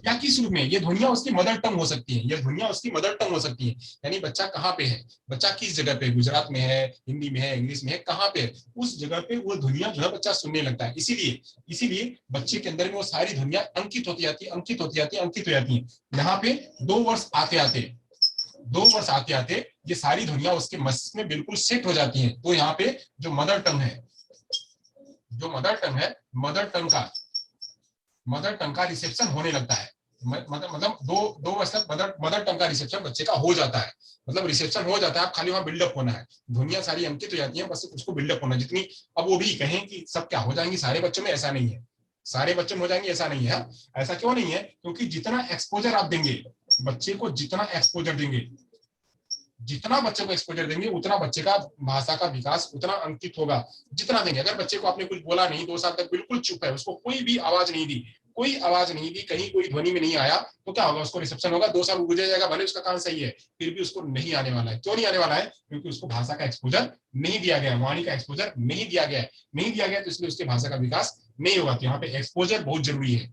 या किस रूप में? ये ध्वनियां उसकी मदर टंग हो सकती है, ये ध्वनियां उसकी मदर टंग हो सकती है। यानी बच्चा कहाँ पे है, बच्चा किस जगह पे, गुजरात में है, हिंदी में है, इंग्लिश में है, कहाँ पे है, उस जगह पे वो ध्वनियां जो है बच्चा सुनने लगता है। इसीलिए बच्चे के अंदर में वो सारी ध्वनियां अंकित होती जाती है। यहाँ पे 2 वर्ष आते आते ये सारी ध्वनियां उसके मस्तिष्क में बिल्कुल सेट हो जाती हैं। तो यहाँ पे जो मदर टंग है, मदर टंग का रिसेप्शन होने लगता है। मतलब दो वर्ष तक मदर टंग का रिसेप्शन बच्चे का हो जाता है, मतलब रिसेप्शन हो जाता है। अब खाली वहां बिल्डअप होना है, ध्वनियां सारी अंकित हो जाती हैं, बस उसको बिल्डअप होना जितनी। अब वो भी कहें कि सब क्या हो जाएंगी सारे बच्चों में, ऐसा नहीं है, सारे बच्चों में हो जाएंगे ऐसा नहीं है। ऐसा क्यों नहीं है? क्योंकि जितना एक्सपोजर आप देंगे बच्चे को, जितना एक्सपोजर देंगे, जितना बच्चे को एक्सपोजर देंगे उतना बच्चे का भाषा का विकास उतना अंकित होगा, जितना देंगे। अगर बच्चे को आपने कुछ बोला नहीं, 2 साल तक बिल्कुल चुप है, उसको कोई भी आवाज नहीं दी, कोई आवाज नहीं दी, कहीं कोई ध्वनि में नहीं आया, तो क्या होगा, उसको रिसेप्शन होगा, 2 साल गुजर जाएगा, भले उसका कान सही है, फिर भी उसको नहीं आने वाला है। क्यों नहीं आने वाला है? क्योंकि उसको भाषा का एक्सपोजर नहीं दिया गया, वाणी का एक्सपोजर नहीं दिया गया, नहीं दिया गया, तो इसलिए उसकी भाषा का विकास नहीं होगा। तो यहाँ पे एक्सपोजर बहुत जरूरी है।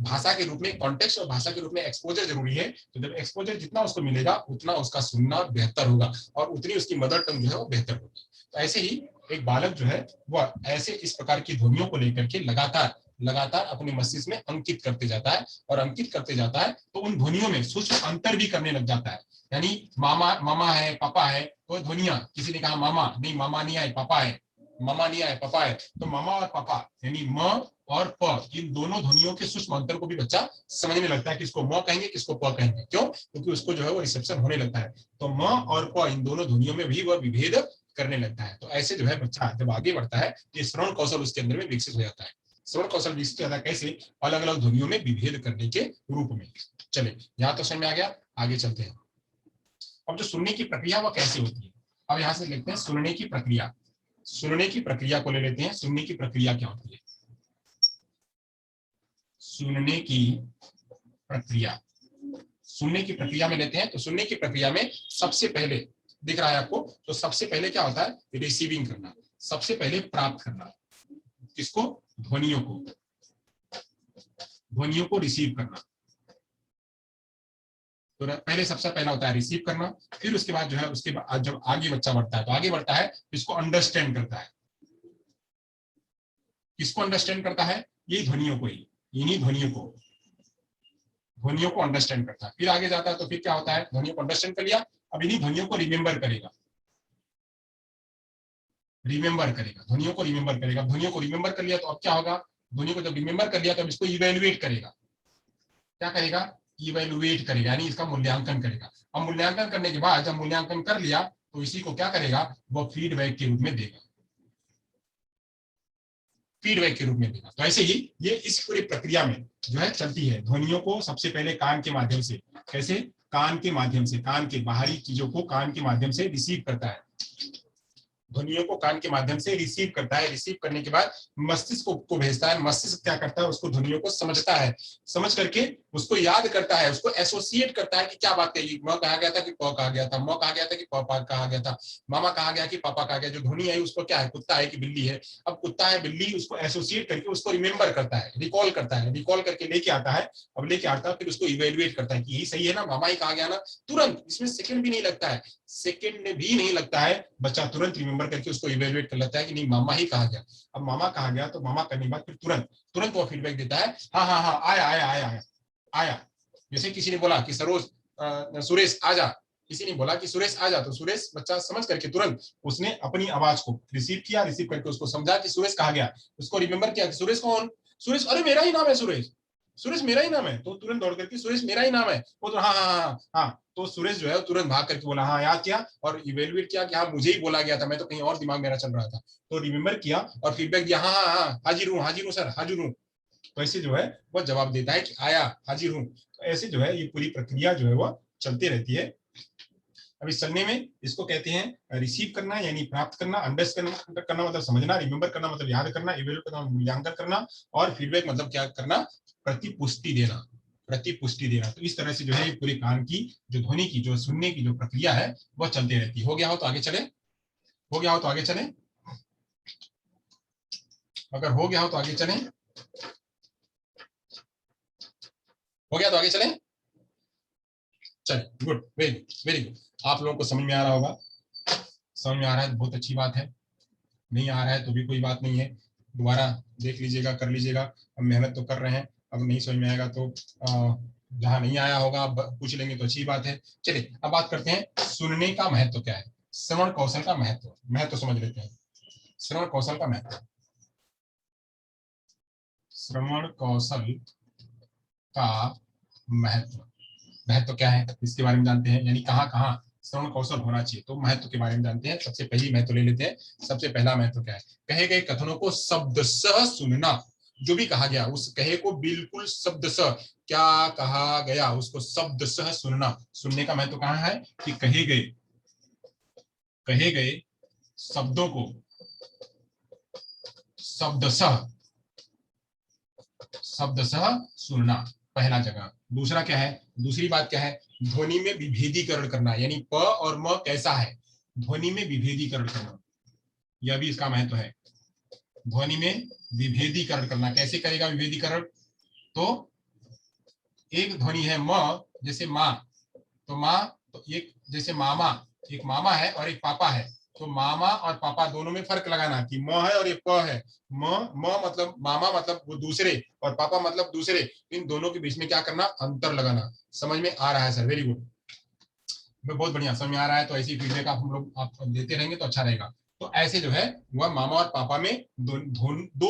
भाषा के रूप में कॉन्टेक्स्ट और भाषा के रूप में एक्सपोजर जरूरी है। तो जब एक्सपोजर जितना उसको मिलेगा उतना उसका सुनना बेहतर होगा और उतनी उसकी मदर टंग जो है वो बेहतर होगी। तो ऐसे ही एक बालक जो है वह ऐसे इस प्रकार की ध्वनियों को लेकर के लगातार अपने मस्तिष्क में अंकित करते जाता है, और अंकित करते जाता है तो उन ध्वनियों में सूक्ष्म अंतर भी करने लग जाता है। यानी मामा है, पापा है, तो ध्वनियां, किसी ने कहा मामा नहीं है, पापा है, मामा नहीं है, पापा है, तो मामा और पापा यानी म और प, इन दोनों ध्वनियों के सूक्ष्म अंतर को भी बच्चा समझने लगता है, किसको म कहेंगे, किसको प कहेंगे। क्यों? क्योंकि उसको जो है वो रिसेप्शन होने लगता है। तो म और प इन दोनों ध्वनियों में भी वह विभेद करने लगता है। तो ऐसे जो है बच्चा जब आगे बढ़ता है, ये श्रवण कौशल उसके अंदर में विकसित हो जाता है। श्रवण कौशल विकसित होता है कैसे? अलग अलग ध्वनियों में विभेद करने के रूप में। चले, यहाँ तो समझ में आ गया, आगे चलते हैं। अब जो सुनने की प्रक्रिया वह कैसे होती है, अब यहाँ से लिखते हैं सुनने की प्रक्रिया। सुनने की प्रक्रिया को ले लेते हैं। सुनने की प्रक्रिया क्या होती है? सुनने की प्रक्रिया, सुनने की प्रक्रिया में लेते हैं। तो सुनने की प्रक्रिया में सबसे पहले दिख रहा है आपको, तो सबसे पहले क्या होता है? रिसीविंग करना, सबसे पहले प्राप्त करना। किसको? ध्वनियों को, ध्वनियों को रिसीव करना। तो पहले सबसे पहला होता है रिसीव करना, फिर उसके बाद जो है उसके बाद जब आगे बच्चा बढ़ता है तो आगे बढ़ता है इसको अंडरस्टैंड करता है। किसको अंडरस्टैंड करता है? ये ध्वनियों को ही, इन्हीं ध्वनियों को अंडरस्टैंड करता है। फिर आगे जाता है तो फिर क्या होता है? ध्वनियों को अंडरस्टैंड कर लिया, अब इन्हीं ध्वनियों को रिमेंबर करेगा, ध्वनियों को रिमेंबर करेगा। ध्वनियों को रिमेंबर कर लिया तो अब क्या होगा? ध्वनियों को जब रिमेंबर कर लिया तो अब इसको इवेल्युएट करेगा। क्या करेगा? इवेल्युएट करेगा, यानी इसका मूल्यांकन करेगा। अब मूल्यांकन करने के बाद जब मूल्यांकन कर लिया तो इसी को क्या करेगा? वो फीडबैक के रूप में देगा, फीडबैक के रूप में देगा। तो ऐसे ही ये इस पूरी प्रक्रिया में जो है चलती है। ध्वनियों को सबसे पहले कान के माध्यम से, कैसे? कान के माध्यम से, कान के बाहरी चीजों को कान के माध्यम से रिसीव करता है, ध्वनियों को कान के माध्यम से रिसीव करता है। रिसीव करने के बाद मस्तिष्क को भेजता है। मस्तिष्क क्या करता है? उसको ध्वनियों को समझता है, समझ करके उसको याद करता है, उसको एसोसिएट करता है कि क्या बात कही, म कहा गया था कि प कहा गया था, म कहा गया था कि पापा कहा गया था, मामा कहा गया कि पापा कहा गया। जो ध्वनि है उसको क्या है? कुत्ता है कि बिल्ली है? अब कुत्ता है बिल्ली, उसको एसोसिएट करके उसको रिमेंबर करता है, रिकॉल करता है, रिकॉल करके लेके आता है। अब लेके आता है फिर उसको इवेल्युएट करता है कि यही सही है ना, मामा ही कहा गया ना। तुरंत, इसमें सेकंड भी नहीं लगता है, सेकंड भी नहीं लगता है, बच्चा तुरंत रिमेंबर करके उसको इवेल्युएट कर लेता है कि नहीं मामा ही कहा गया। अब मामा कहा गया तो मामा करने के बाद फिर तुरंत तुरंत वो फीडबैक देता है, हाँ हाँ हाँ आया आया आया आया आया। जैसे किसी ने बोला कि सुरेश आ जा, किसी ने बोला कि सुरेश आ जा, तो सुरेश बच्चा समझ करके तुरंत उसने अपनी आवाज को रिसीव किया, रिसीव करके उसको समझा कि सुरेश कहा गया, उसको रिमेंबर किया कि सुरेश कौन? सुरेश, अरे मेरा ही नाम है सुरेश, सुरेश मेरा ही नाम है। तो तुरंत दौड़ करके सुरेश मेरा ही नाम है, वो तो हाँ हाँ हाँ हाँ। तो सुरेश जो है तुरंत भाग करके बोला हाँ याद किया और इवेल्युएट किया कि हाँ मुझे ही बोला गया था, मैं तो कहीं और दिमाग मेरा चल रहा था। तो रिमेंबर किया और फीडबैक दिया, हाँ हाँ हाँ हाजिर हूँ सर, हाजिर हूँ। तो ऐसे जो है वो जवाब देता है कि आया, हाजिर हूँ। तो ऐसे जो है ये पूरी प्रक्रिया जो है वो चलती रहती है। अब इस चलने में इसको कहते हैं रिसीव करना, यानी प्राप्त करना, अंडरस्टैंड करना मतलब समझना, रिमेंबर करना मतलब याद करना, इवेल्युएट करना मूल्यांकन करना, और फीडबैक मतलब क्या करना? प्रतिपुष्टि देना, प्रतिपुष्टि देना। तो इस तरह से जो है पूरे कान की जो ध्वनि की जो सुनने की जो प्रक्रिया है वह चलती रहती है। हो गया हो तो आगे चले, हो गया हो तो आगे चले, अगर हो गया हो तो आगे चले, हो गया तो आगे चले। चलिए गुड, वेरी वेरी गुड। आप लोगों को समझ में आ रहा होगा, समझ में आ रहा है तो बहुत अच्छी बात है, नहीं आ रहा है तो भी कोई बात नहीं है, दोबारा देख लीजिएगा, कर लीजिएगा। अब मेहनत तो कर रहे हैं, अब नहीं समझ में आएगा तो जहाँ नहीं आया होगा अब पूछ लेंगे तो अच्छी बात है। चलिए अब बात करते हैं सुनने का महत्व क्या है, श्रवण कौशल का महत्व, महत्व समझ लेते हैं। श्रवण कौशल का महत्व, श्रवण कौशल का महत्व, महत्व क्या है इसके बारे में जानते हैं, यानी कहाँ कहाँ श्रवण कौशल होना चाहिए। तो महत्व के बारे में जानते हैं। सबसे पहली महत्व ले लेते हैं। सबसे पहला महत्व क्या है? कहे गए कथनों को शब्द सह सुनना, जो भी कहा गया उस कहे को बिल्कुल शब्द स, क्या कहा गया उसको शब्द सह सुनना। सुनने का महत्व कहाँ है कि कहे गए शब्दों को शब्द सह सुनना, पहला जगह। दूसरा क्या है, दूसरी बात क्या है, ध्वनि में विभेदीकरण करना, यानी प और म कैसा है, ध्वनि में विभेदीकरण करना, यह भी इसका महत्व है। ध्वनि में विभेदीकरण करना, कैसे करेगा विभेदीकरण, तो एक ध्वनि है म, जैसे माँ, तो माँ, तो एक जैसे मामा, एक मामा है और एक पापा है, तो मामा और पापा दोनों में फर्क लगाना कि म है और ये प है। म मतलब मामा मतलब वो दूसरे, और पापा मतलब दूसरे, इन दोनों के बीच में क्या करना, अंतर लगाना। समझ में आ रहा है सर? वेरी गुड, बहुत बढ़िया, समझ में आ रहा है। तो ऐसी फीडबैक आप हम लोग आप देते रहेंगे तो अच्छा रहेगा। तो ऐसे जो है वह मामा और पापा में दो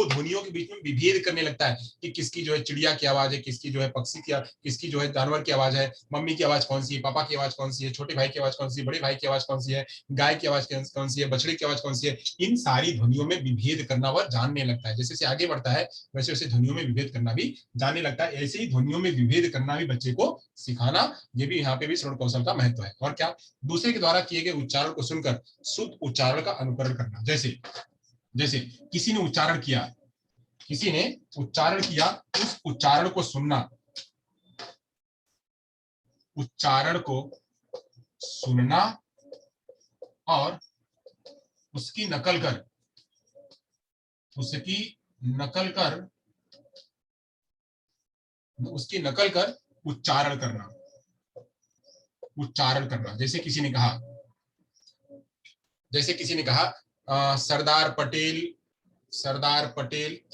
ध्वनियों के बीच में विभेद करने लगता है कि किसकी जो है चिड़िया की आवाज है, किसकी जो है पक्षी की, किसकी जो है जानवर की आवाज है, मम्मी की आवाज कौन सी है, पापा की आवाज कौन सी है, छोटे भाई की आवाज कौन सी है, बड़े भाई की आवाज कौन सी है, गाय की आवाज कौन सी है, बछड़े की आवाज कौन सी है। इन सारी ध्वनियों में विभेद करना वह जानने लगता है। जैसे जैसे आगे बढ़ता है वैसे वैसे ध्वनियों में विभेद करना भी जानने लगता है। ऐसे ही ध्वनियों में विभेद करना भी बच्चे को सिखाना, ये भी यहाँ पे भी श्रवण कौशल का महत्व है। और क्या, दूसरे के द्वारा किए गए उच्चारण को सुनकर शुद्ध उच्चारण का अनुकरण करना। जैसे जैसे किसी ने उच्चारण किया, किसी ने उच्चारण किया, उस उच्चारण को सुनना, उच्चारण को सुनना और उसकी नकल कर, उसकी नकल कर, उसकी नकल कर उच्चारण करना, उच्चारण करना। जैसे किसी ने कहा Sardar Patel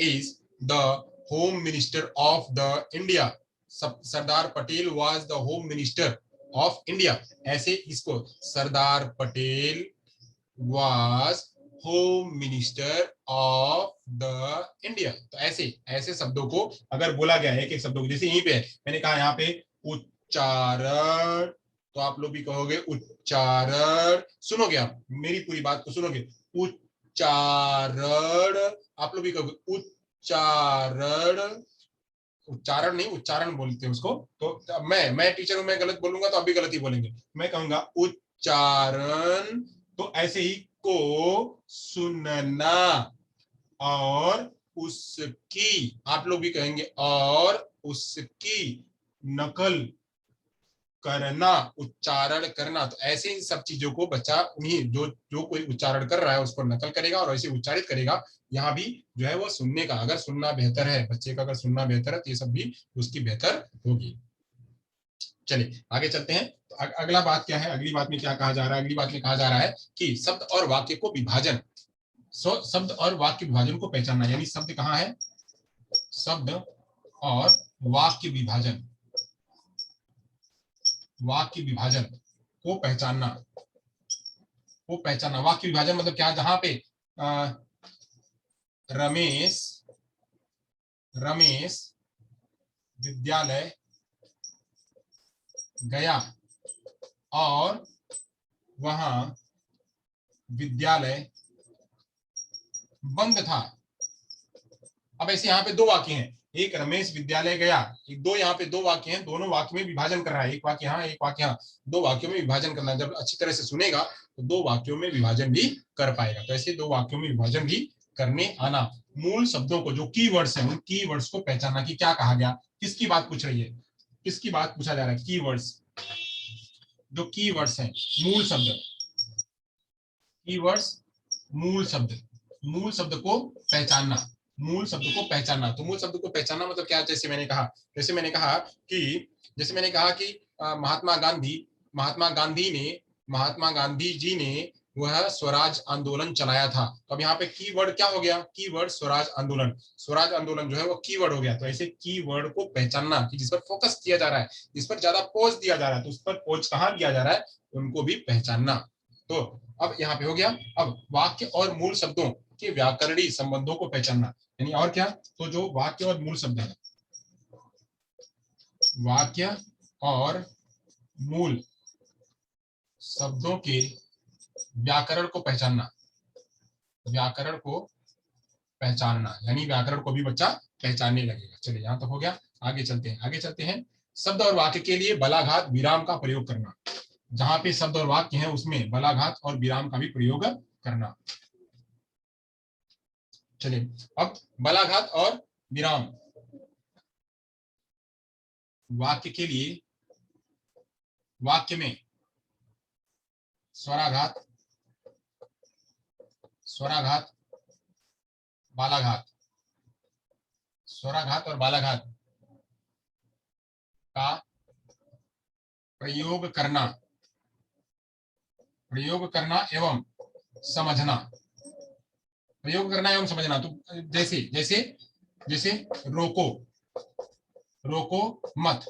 is the home minister of the India, Sardar Patel was the home minister of India. ऐसे इसको Sardar Patel was home minister of the India. तो ऐसे ऐसे शब्दों को अगर बोला गया है, एक एक शब्दों को, जैसे यहीं पे मैंने कहा यहाँ पे उच्चारण, तो आप लोग भी कहोगे उच्चारण, सुनोगे आप मेरी पूरी बात को सुनोगे, उच्चारण, आप लोग भी कहोगे उच्चारण, उच्चारण नहीं उच्चारण बोलते हैं उसको। तो मैं टीचर हूं, मैं गलत बोलूंगा तो आप भी गलत ही बोलेंगे, मैं कहूंगा उच्चारण। तो ऐसे ही को सुनना और उसकी, आप लोग भी कहेंगे और उसकी नकल करना, उच्चारण करना। तो ऐसे इन सब चीजों को बच्चा उन्हीं जो जो कोई उच्चारण कर रहा है उसको नकल करेगा और ऐसे उच्चारित करेगा। यहाँ भी जो है वो सुनने का, अगर सुनना बेहतर है बच्चे का, अगर सुनना बेहतर है तो ये सब भी उसकी बेहतर होगी। चलिए आगे चलते हैं। तो अगला बात क्या है, अगली बात में क्या कहा जा रहा है, अगली बात में कहा जा रहा है कि शब्द और वाक्य को विभाजन, शब्द और वाक्य विभाजन को पहचानना, यानी शब्द कहाँ है, शब्द और वाक्य विभाजन, वाक्य विभाजन को पहचानना, को पहचानना। वाक्य विभाजन मतलब क्या, जहां पे रमेश रमेश विद्यालय गया और वहां विद्यालय बंद था। अब ऐसे यहाँ पे दो वाक्य हैं, एक रमेश विद्यालय गया, एक दो यहाँ पे दो वाक्य हैं, दोनों वाक्य में विभाजन कर रहा है, एक वाक्य यहाँ एक वाक्य यहाँ, दो वाक्यों में विभाजन करना। जब अच्छी तरह से सुनेगा तो दो वाक्यों में विभाजन भी कर पाएगा। तो ऐसे दो वाक्यों में विभाजन भी करने आना। मूल शब्दों को, जो कीवर्ड्स हैं, उन कीवर्ड्स को पहचानना कि क्या कहा गया, किसकी बात पूछ रही है, किसकी बात पूछा जा रहा है, कीवर्ड्स, जो कीवर्ड्स हैं, मूल शब्द, कीवर्ड्स, मूल शब्द, मूल शब्द को पहचानना, मूल शब्द को पहचानना। तो मूल शब्द को पहचानना मतलब क्या, जैसे मैंने कहा, जैसे मैंने कहा कि महात्मा गांधी जी ने वह स्वराज आंदोलन चलाया था। तो अब यहाँ पे कीवर्ड क्या हो गया, कीवर्ड स्वराज आंदोलन, स्वराज आंदोलन जो है वो कीवर्ड हो गया। तो ऐसे कीवर्ड को पहचानना कि जिस पर फोकस किया जा रहा है, जिस पर ज्यादा पोज दिया जा रहा है, तो उस पर पोज कहाँ दिया जा रहा है, उनको भी पहचानना। तो अब यहाँ पे हो गया। अब वाक्य और मूल शब्दों के व्याकरणीय संबंधों को पहचानना, यानी और क्या, तो जो वाक्य और मूल शब्द है, वाक्य और मूल शब्दों के व्याकरण को पहचानना, व्याकरण को पहचानना, यानी व्याकरण को भी बच्चा पहचानने लगेगा। चलिए यहाँ तक हो गया, आगे चलते हैं। आगे चलते हैं, शब्द और वाक्य के लिए बलाघात विराम का प्रयोग करना। जहां पे शब्द और वाक्य है उसमें बलाघात और विराम का भी प्रयोग करना। चलिए अब बलाघात और विराम, वाक्य के लिए, वाक्य में स्वराघात, स्वराघात, बालाघात, स्वराघात और बालाघात का प्रयोग करना, प्रयोग करना एवं समझना, प्रयोग करना एवं समझना। तो जैसे जैसे जैसे रोको, रोको मत,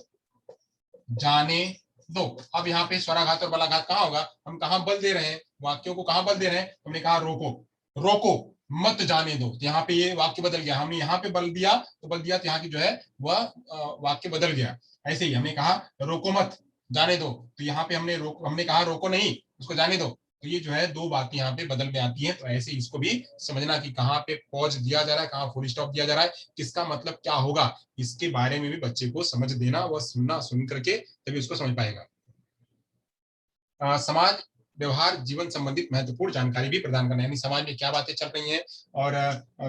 जाने दो। अब यहाँ पे स्वराघात और बलाघात कहाँ होगा, हम कहाँ बल दे रहे हैं, वाक्यों को कहाँ बल दे रहे हैं, हमने कहा रोको, रोको मत जाने दो, तो यहाँ पे ये वाक्य बदल गया। हमने यहाँ पे बल दिया तो बल दिया तो यहाँ की जो है वह वाक्य बदल गया। ऐसे ही हमने कहा रोको मत जाने दो, तो यहाँ पे हमने कहा रोको नहीं, उसको जाने दो। तो ये जो है दो बातें यहाँ पे बदल में आती हैं। तो ऐसे इसको भी समझना कि कहाँ पे पॉज दिया जा रहा है, कहाँ फुल स्टॉप दिया जा रहा है, किसका मतलब क्या होगा, इसके बारे में भी बच्चे को समझ देना, वह सुनना, सुन करके तभी उसको समझ पाएगा। समाज व्यवहार जीवन संबंधित महत्वपूर्ण जानकारी भी प्रदान करना, यानी समाज में क्या बातें चल रही हैं और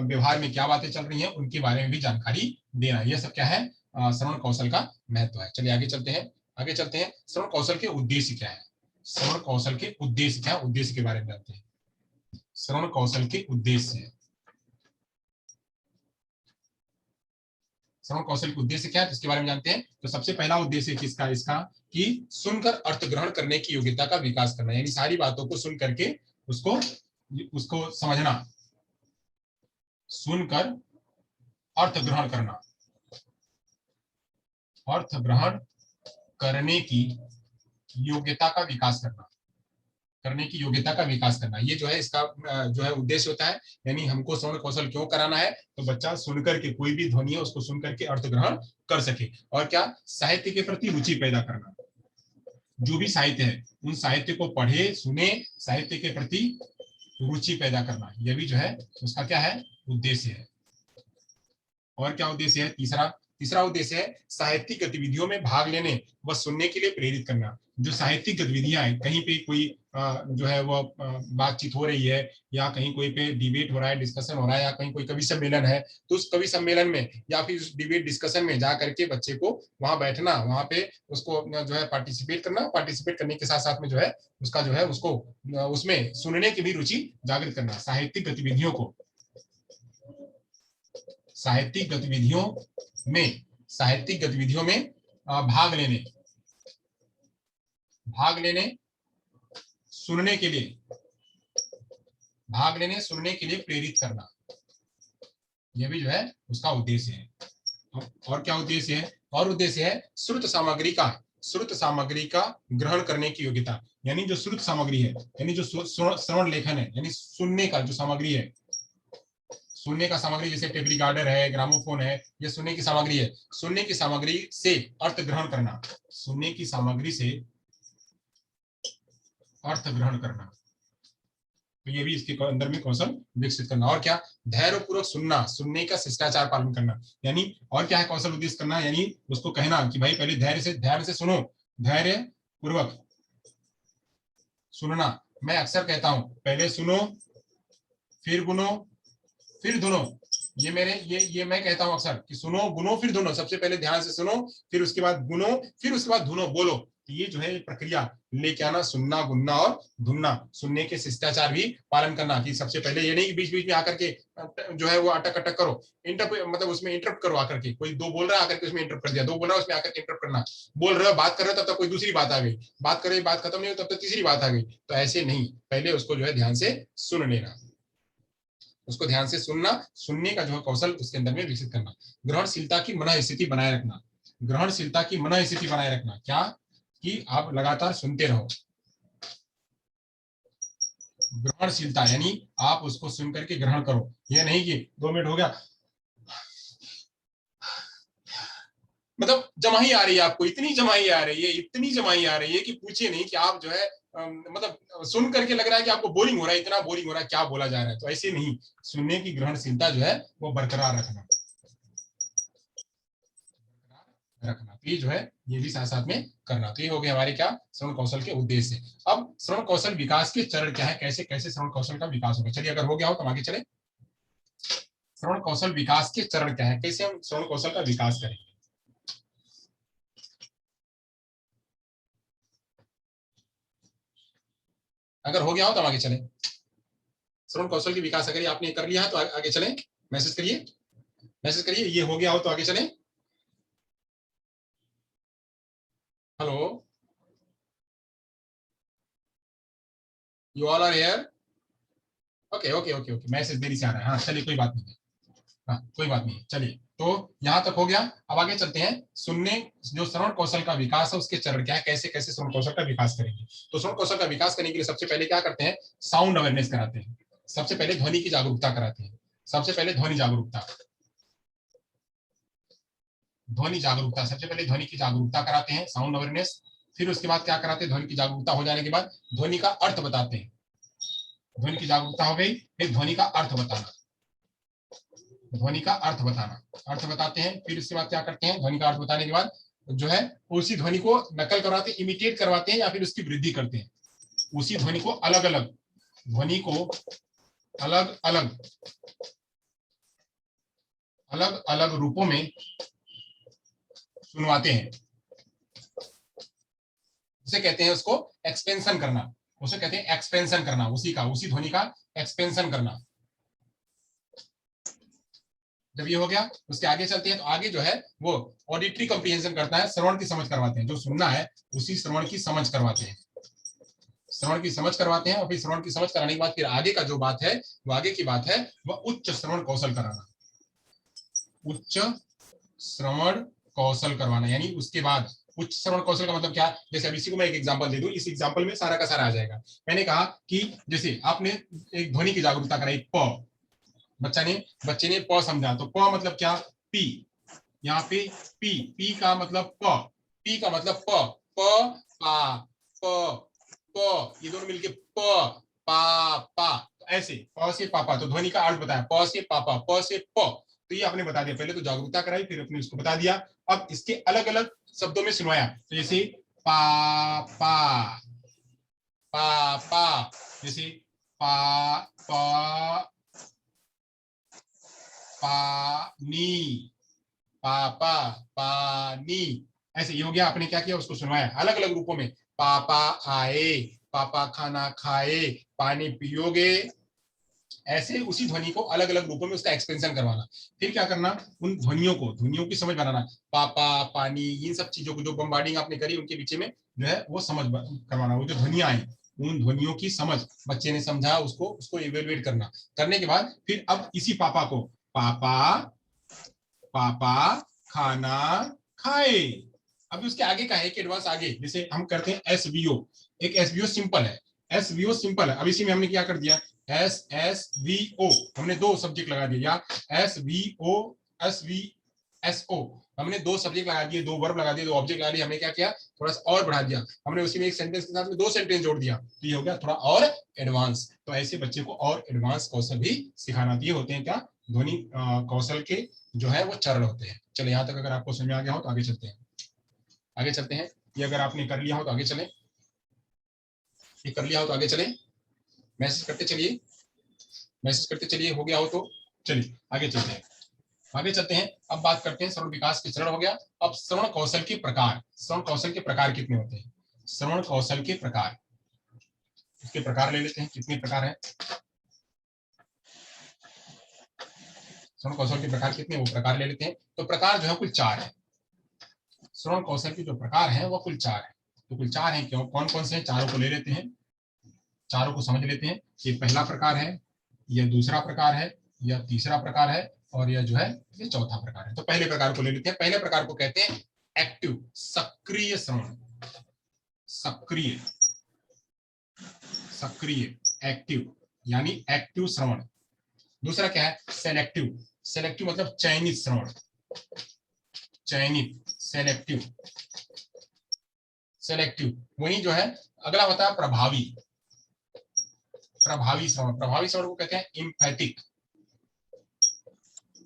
व्यवहार में क्या बातें चल रही हैं उनके बारे में भी जानकारी देना। यह सब क्या है, श्रवण कौशल का महत्व है। चलिए आगे चलते हैं, आगे चलते हैं। श्रवण कौशल के उद्देश्य क्या है, श्रवण कौशल के उद्देश्य क्या, उद्देश्य के बारे में जानते हैं। श्रवण कौशल के उद्देश्य, श्रवण कौशल के उद्देश्य क्या है इसके बारे में जानते हैं। तो सबसे पहला उद्देश्य किसका, इसका कि सुनकर अर्थ ग्रहण करने की योग्यता का विकास करना, यानी सारी बातों को सुन करके उसको उसको समझना, सुनकर अर्थ ग्रहण करना, अर्थ ग्रहण करने की योग्यता का विकास करना, करने की योग्यता का विकास करना, ये जो है इसका जो है उद्देश्य होता है। यानी हमको श्रवण कौशल क्यों कराना है, तो बच्चा सुनकर के कोई भी ध्वनि है उसको सुनकर के अर्थ ग्रहण कर सके। और क्या, साहित्य के प्रति रुचि पैदा करना, जो भी साहित्य है उन साहित्य को पढ़े सुने, साहित्य के प्रति रुचि पैदा करना, यह भी जो है उसका क्या है, उद्देश्य है। और क्या उद्देश्य है, तीसरा तीसरा उद्देश्य है साहित्यिक गतिविधियों में भाग लेने व सुनने के लिए प्रेरित करना। जो साहित्यिक गतिविधियां हैं, कहीं पे कोई जो है वो बातचीत हो रही है, या कहीं कोई पे डिबेट हो रहा है, डिस्कशन हो रहा है, या कहीं कोई कवि सम्मेलन है, तो उस कवि सम्मेलन में या फिर उस डिबेट डिस्कशन में जा करके बच्चे को वहां बैठना, वहां पे उसको जो है पार्टिसिपेट करना, पार्टिसिपेट करने के साथ साथ में जो है उसका जो है उसको उसमें सुनने की भी रुचि जागृत करना। साहित्यिक गतिविधियों को, साहित्यिक गतिविधियों में, साहित्यिक गतिविधियों में भाग लेने, भाग लेने सुनने के लिए, भाग लेने सुनने के लिए प्रेरित करना, यह भी जो है उसका उद्देश्य है। और क्या उद्देश्य है, और उद्देश्य है श्रुत सामग्री का, श्रुत सामग्री का ग्रहण करने की योग्यता, यानी जो श्रुत सामग्री है, यानी जो श्रवण लेखन है, यानी सुनने का जो सामग्री है, सुनने का सामग्री जैसे टेप रिकॉर्डर है, ग्रामोफोन है, ये सुनने की सामग्री है। सुनने की सामग्री से अर्थ ग्रहण करना, सुनने की सामग्री से अर्थ ग्रहण करना, तो ये भी इसके अंदर में कौशल विकसित करना। और क्या, धैर्य पूर्वक सुनना, सुनने का शिष्टाचार पालन करना, यानी और क्या है कौशल उद्देश्य करना, यानी उसको कहना कि भाई पहले धैर्य से, ध्यान से सुनो, धैर्य पूर्वक सुनना। मैं अक्सर कहता हूं पहले सुनो फिर गुनो फिर धुनो, ये मेरे ये मैं कहता हूं अक्सर कि सुनो गुनो फिर धुनो, सबसे पहले ध्यान से सुनो, फिर उसके बाद गुनो, फिर उसके बाद धुनो, बोलो। तो ये जो है प्रक्रिया लेके आना, सुनना, गुनना और धुनना, सुनने के शिष्टाचार भी पालन करना, कि सबसे पहले ये नहीं कि बीच बीच में आकर के जो है वो अटक अटक करो, मतलब उसमें इंटरप्ट करो आकर के, कोई दो बोल रहा है आकर के उसमें इंटरप्ट कर दिया, दो बोल रहा है उसमें आकर के इंटरप्ट करना, बोल रहे हो बात कर रहे हो तब तक कोई दूसरी बात आ गई, बात कर रहे बात खत्म नहीं हो तब तक तीसरी बात आ गई। तो ऐसे नहीं, पहले उसको जो है ध्यान से सुन लेना, उसको ध्यान से सुनना, सुनने का जो है कौशल उसके अंदर में विकसित करना। ग्रहणशीलता की मन स्थिति बनाए रखना, ग्रहणशीलता की मन स्थिति बनाए रखना, क्या कि आप लगातार सुनते रहो। ग्रहणशीलता यानी आप उसको सुन करके ग्रहण करो, ये नहीं कि 2 मिनट हो गया, मतलब जमाई आ रही है आपको, इतनी जमाई आ रही है, इतनी जमाई आ रही है कि पूछिए नहीं, कि आप जो है मतलब सुन करके लग रहा है कि आपको बोरिंग हो रहा है, इतना बोरिंग हो रहा है, क्या बोला जा रहा है, तो ऐसे नहीं, सुनने की ग्रहणशीलता जो है वो बरकरार रखना, तो ये जो है ये भी साथ साथ में करना। तो ये हो गया हमारे क्या, श्रवण कौशल के उद्देश्य। अब श्रवण कौशल विकास के चरण क्या है, कैसे कैसे श्रवण कौशल का विकास होगा। चलिए अगर हो गया हो तो आगे चले। श्रवण कौशल विकास के चरण क्या है, कैसे हम श्रवण कौशल का विकास करेंगे। अगर हो गया हो तो आगे चले। श्रवण कौशल के विकास अगर आपने कर लिया है तो आगे चले, मैसेज करिए, मैसेज करिए, ये हो गया हो तो आगे चले। Hello, you all are here, okay okay okay okay, message देरी से आ रहा है, हाँ चलिए कोई बात नहीं है, हाँ कोई बात नहीं है, चलिए तो यहां तक हो गया। अब आगे चलते हैं, सुनने जो श्रवण कौशल का विकास है उसके चरण क्या है, कैसे कैसे श्रवण कौशल का विकास करेंगे। तो श्रवण कौशल का विकास करने के लिए सबसे पहले क्या करते हैं, साउंड अवेयरनेस कराते हैं, सबसे पहले ध्वनि की जागरूकता कराते हैं, सबसे पहले ध्वनि जागरूकता, ध्वनि जागरूकता, सबसे पहले ध्वनि की जागरूकता कराते हैं, साउंड अवेयरनेस। फिर उसके बाद क्या कराते हैं, ध्वनि की जागरूकता हो जाने के बाद ध्वनि का अर्थ बताते हैं, ध्वनि की जागरूकता हो गई, फिर ध्वनि का अर्थ बताना, ध्वनि का अर्थ बताना, अर्थ बताते हैं। फिर इसके बाद क्या करते हैं, ध्वनि का अर्थ बताने के बाद जो है उसी ध्वनि को नकल करवाते हैं, इमिटेट करवाते हैं या फिर उसकी वृद्धि करते हैं, उसी ध्वनि को अलग अलग, ध्वनि को अलग अलग, अलग अलग रूपों में सुनवाते हैं, उसे कहते हैं उसको एक्सपेंशन करना, उसे कहते हैं एक्सपेंशन करना, उसी का, उसी ध्वनि का एक्सपेंशन करना। जब ये हो गया उसके आगे चलते हैं, तो आगे जो है वो ऑडिटरी कॉम्प्रिहेंशन करता है, श्रवण की समझ करवाते हैं, जो सुनना है उसी श्रवण की समझ करवाते हैं, श्रवण की समझ करवाते हैं। और फिर श्रवण की समझ कराने के बाद फिर आगे का जो बात है, वो आगे की बात है, वह उच्च श्रवण कौशल कराना, उच्च श्रवण कौशल करवाना, यानी उसके बाद उच्च श्रवण कौशल का मतलब क्या, जैसे अब इसी को मैं एक एग्जांपल दे दूं, इस एग्जांपल में सारा का सारा आ जाएगा। मैंने कहा कि जैसे आपने एक ध्वनि की जागरूकता कराई, प, बच्चे ने प समझा, तो प मतलब क्या, पी, यहाँ पे पी का मतलब प, पी का मतलब प, प पा, प प, ये दोनों मिलके प पा पा, ऐसे प से पापा, तो ध्वनि का अर्थ बताया, प से पापा, प से प, तो ये आपने बता दिया, पहले तो जागरूकता कराई, फिर अपने उसको बता दिया। अब इसके अलग अलग शब्दों में सुनवाया, तो जैसे पा पा, पा पा, जैसे पा पा, पानी, पापा, पानी, ऐसे ये हो गया। आपने क्या किया, उसको सुनवाया अलग अलग रूपों में, पापा आए, पापा खाना खाए, पानी पियोगे, ऐसे उसी ध्वनि को अलग अलग रूपों में उसका एक्सपेंशन करवाना। फिर क्या करना, उन ध्वनियों को, ध्वनियों की समझ बनाना, पापा पानी, इन सब चीजों को जो बम्बार्डिंग आपने करी उनके पीछे में जो है वो समझ करवाना, वो जो ध्वनियां आई उन ध्वनियों की समझ बच्चे ने समझा, उसको उसको इवेलुएट करना। करने के बाद फिर अब इसी पापा को, पापा, पापा खाना खाए, अब उसके आगे का है एक एडवांस आगे, जैसे हम करते हैं एसवीओ, एक एसवीओ सिंपल है, एसवीओ सिंपल है। अब इसी में हमने क्या कर दिया, एस एस वी ओ, हमने दो सब्जेक्ट लगा दिया, S V O, S V S O, हमने दो सब्जेक्ट लगा दिए, दो वर्ब लगा दिए, दो ऑब्जेक्ट लगा दिए, हमने क्या किया, थोड़ा सा और बढ़ा दिया, हमने उसी में एक सेंटेंस के साथ में दो सेंटेंस जोड़ दिया, तो ये हो गया थोड़ा और एडवांस। तो ऐसे बच्चे को और एडवांस कौशल भी सिखाना, दिए होते हैं क्या, ध्वनि कौशल के जो है वो चरण होते हैं। चलिए यहाँ तक अगर आपको समझ में आ गया हो तो आगे चलते हैं, आगे चलते हैं। ये अगर आपने कर लिया हो तो आगे चलें, ये कर लिया हो तो आगे चलें, मैसेज करते चलिए, मैसेज करते चलिए, हो गया हो तो चलिए आगे चलते हैं, आगे चलते हैं। अब बात करते हैं, श्रवण विकास के चरण हो गया। अब श्रवण कौशल के प्रकार, श्रवण कौशल के प्रकार कितने होते हैं, श्रवण कौशल के प्रकार, उसके प्रकार ले लेते हैं, कितने प्रकार हैं, श्रवण कौशल के प्रकार कितने, वो प्रकार ले लेते हैं। तो प्रकार जो है कुल 4 है, श्रवण कौशल के जो प्रकार हैं वो कुल 4 है। तो कुल 4 हैं, क्यों, कौन कौन से हैं, चारों को ले लेते हैं, चारों को समझ लेते हैं। ये पहला प्रकार है, यह दूसरा प्रकार है, यह तीसरा प्रकार है, और यह जो है ये चौथा प्रकार है। तो पहले प्रकार को ले लेते हैं। पहले प्रकार को कहते हैं एक्टिव, सक्रिय श्रवण, सक्रिय, सक्रिय, एक्टिव, यानी एक्टिव श्रवण। दूसरा क्या है, सेलेक्टिव, सेलेक्टिव मतलब चयनित श्रवण, चयनित, सेलेक्टिव, सेलेक्टिव। वही जो है अगला होता है प्रभावी, प्रभावी श्रवण, प्रभावी श्रवण को कहते हैं इम्फेटिक,